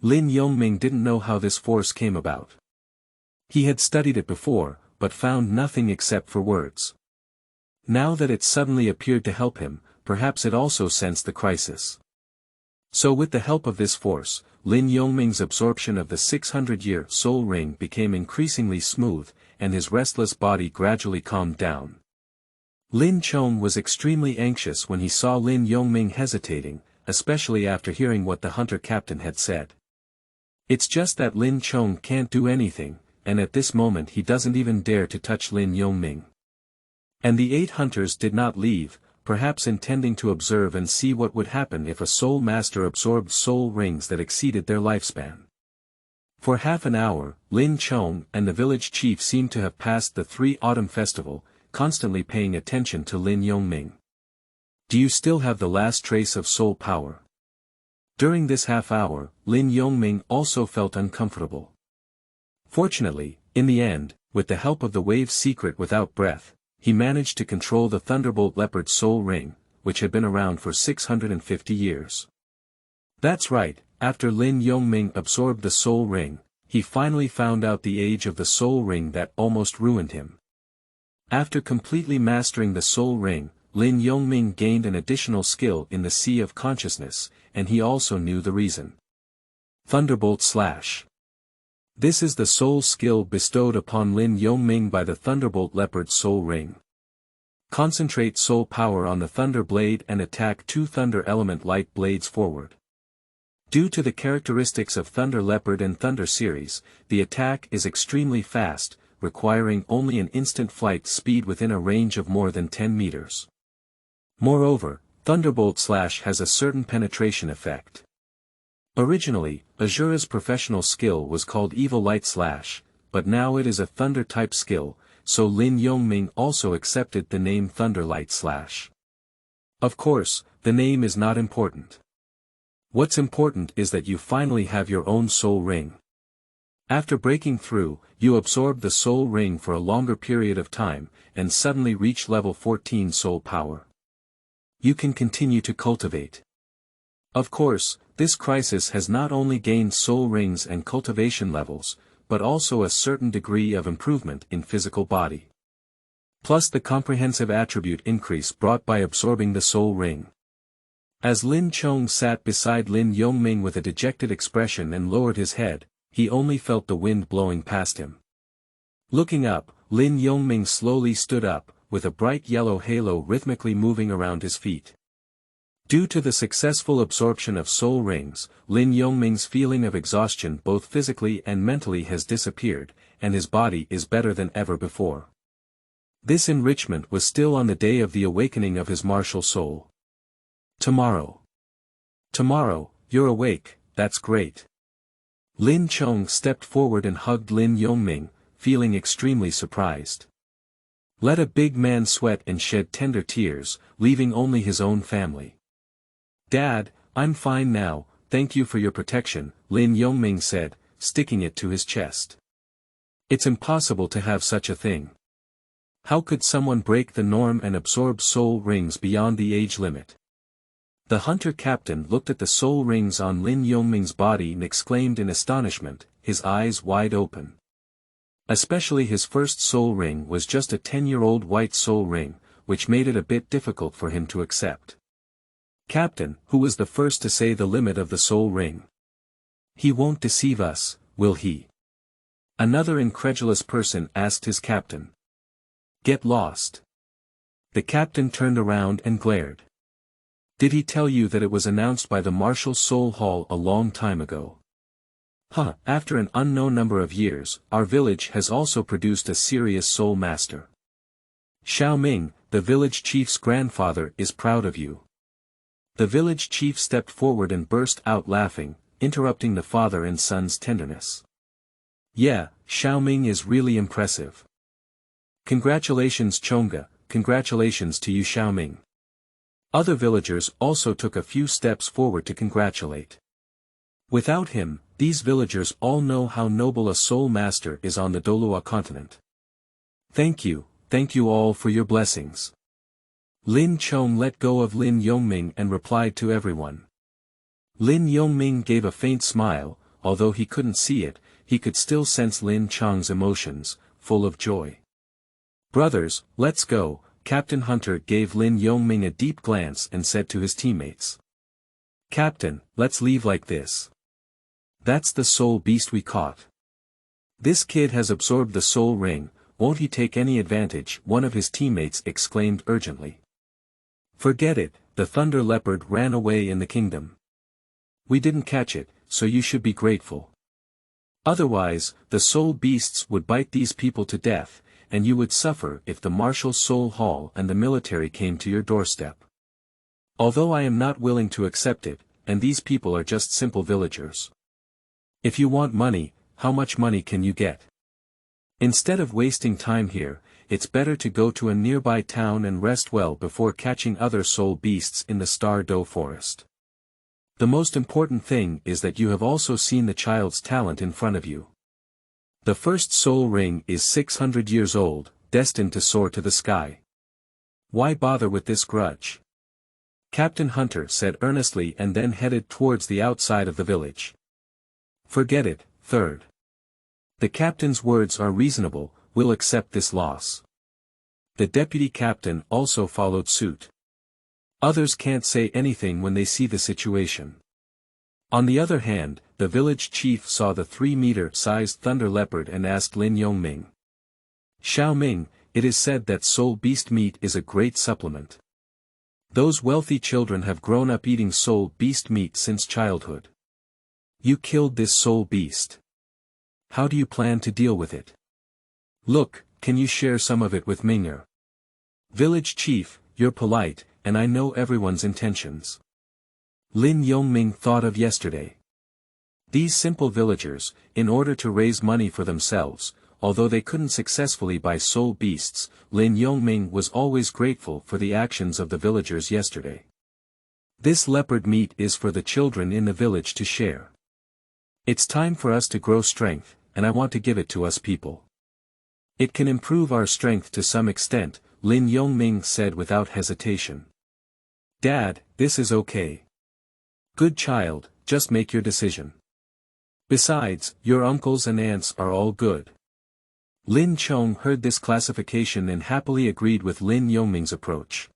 Lin Yongming didn't know how this force came about. He had studied it before, but found nothing except for words. Now that it suddenly appeared to help him, perhaps it also sensed the crisis. So with the help of this force, Lin Yongming's absorption of the 600-year soul ring became increasingly smooth, and his restless body gradually calmed down. Lin Chong was extremely anxious when he saw Lin Yongming hesitating, especially after hearing what the hunter captain had said. It's just that Lin Chong can't do anything, and at this moment he doesn't even dare to touch Lin Yongming. And the 8 hunters did not leave, perhaps intending to observe and see what would happen if a soul master absorbed soul rings that exceeded their lifespan. For half an hour, Lin Chong and the village chief seemed to have passed the 3 Autumn Festival, constantly paying attention to Lin Yongming. Do you still have the last trace of soul power? During this half hour, Lin Yongming also felt uncomfortable. Fortunately, in the end, with the help of the wave's secret without breath, he managed to control the Thunderbolt Leopard soul ring, which had been around for 650 years. That's right, after Lin Yongming absorbed the soul ring, he finally found out the age of the soul ring that almost ruined him. After completely mastering the soul ring, Lin Yongming gained an additional skill in the Sea of Consciousness, and he also knew the reason. Thunderbolt Slash. This is the soul skill bestowed upon Lin Yongming by the Thunderbolt Leopard soul ring. Concentrate soul power on the Thunder Blade and attack 2 Thunder Element light blades forward. Due to the characteristics of Thunder Leopard and Thunder series, the attack is extremely fast, requiring only an instant flight speed within a range of more than 10 meters. Moreover, Thunderbolt Slash has a certain penetration effect. Originally, Azura's professional skill was called Evil Light Slash, but now it is a Thunder-type skill, so Lin Yongming also accepted the name Thunder Light Slash. Of course, the name is not important. What's important is that you finally have your own soul ring. After breaking through, you absorb the soul ring for a longer period of time, and suddenly reach level 14 soul power. You can continue to cultivate. Of course, this crisis has not only gained soul rings and cultivation levels, but also a certain degree of improvement in physical body. Plus the comprehensive attribute increase brought by absorbing the soul ring. As Lin Chong sat beside Lin Yongming with a dejected expression and lowered his head, he only felt the wind blowing past him. Looking up, Lin Yongming slowly stood up, with a bright yellow halo rhythmically moving around his feet. Due to the successful absorption of soul rings, Lin Yongming's feeling of exhaustion both physically and mentally has disappeared, and his body is better than ever before. This enrichment was still on the day of the awakening of his martial soul. Tomorrow. Tomorrow, you're awake, that's great. Lin Chong stepped forward and hugged Lin Yongming, feeling extremely surprised. Let a big man sweat and shed tender tears, leaving only his own family. Dad, I'm fine now, thank you for your protection, Lin Yongming said, sticking it to his chest. It's impossible to have such a thing. How could someone break the norm and absorb soul rings beyond the age limit? The hunter captain looked at the soul rings on Lin Yongming's body and exclaimed in astonishment, his eyes wide open. Especially his first soul ring was just a 10-year-old white soul ring, which made it a bit difficult for him to accept. Captain, who was the first to say the limit of the soul ring? He won't deceive us, will he? Another incredulous person asked his captain. Get lost. The captain turned around and glared. Did he tell you that it was announced by the Martial Soul Hall a long time ago? After an unknown number of years, our village has also produced a serious soul master. Xiao Ming, the village chief's grandfather, is proud of you. The village chief stepped forward and burst out laughing, interrupting the father and son's tenderness. Yeah, Xiao Ming is really impressive. Congratulations Chonga, congratulations to you Xiao Ming. Other villagers also took a few steps forward to congratulate. Without him, these villagers all know how noble a soul master is on the Douluo continent. Thank you all for your blessings. Lin Chong let go of Lin Yongming and replied to everyone. Lin Yongming gave a faint smile, although he couldn't see it, he could still sense Lin Chong's emotions, full of joy. Brothers, let's go, Captain Hunter gave Lin Yongming a deep glance and said to his teammates. Captain, let's leave like this. That's the soul beast we caught. This kid has absorbed the soul ring, won't he take any advantage?" one of his teammates exclaimed urgently. "Forget it," the Thunder Leopard ran away in the kingdom. "We didn't catch it, so you should be grateful. Otherwise, the soul beasts would bite these people to death, and you would suffer if the Marshal Soul Hall and the military came to your doorstep. Although I am not willing to accept it, and these people are just simple villagers. If you want money, how much money can you get? Instead of wasting time here, it's better to go to a nearby town and rest well before catching other soul beasts in the Star Doe forest. The most important thing is that you have also seen the child's talent in front of you. The first soul ring is 600 years old, destined to soar to the sky. Why bother with this grudge?" Captain Hunter said earnestly and then headed towards the outside of the village. "Forget it, Third. The captain's words are reasonable, we'll accept this loss." The deputy captain also followed suit. Others can't say anything when they see the situation. On the other hand, the village chief saw the 3-meter-sized Thunder Leopard and asked Lin Yongming. "Xiao Ming, it is said that soul beast meat is a great supplement. Those wealthy children have grown up eating soul beast meat since childhood. You killed this soul beast. How do you plan to deal with it? Look, can you share some of it with Minger? Village chief, you're polite, and I know everyone's intentions." Lin Yongming thought of yesterday. These simple villagers, in order to raise money for themselves, although they couldn't successfully buy soul beasts, Lin Yongming was always grateful for the actions of the villagers yesterday. This leopard meat is for the children in the village to share. It's time for us to grow strength, and I want to give it to us people. It can improve our strength to some extent, Lin Yongming said without hesitation. "Dad, this is okay. Good child, just make your decision. Besides, your uncles and aunts are all good." Lin Chong heard this classification and happily agreed with Lin Yongming's approach.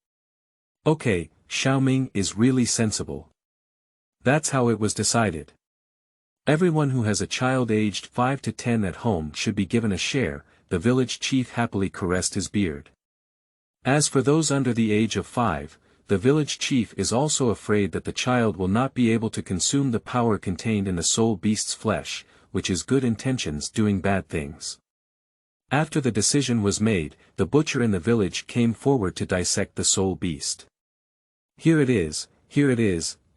"Okay, Xiaoming is really sensible." That's how it was decided. Everyone who has a child aged 5 to 10 at home should be given a share, the village chief happily caressed his beard. As for those under the age of 5, the village chief is also afraid that the child will not be able to consume the power contained in the soul beast's flesh, which is good intentions doing bad things. After the decision was made, the butcher in the village came forward to dissect the soul beast. Here it is,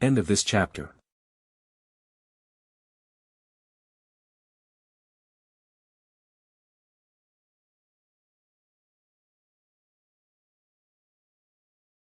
end of this chapter.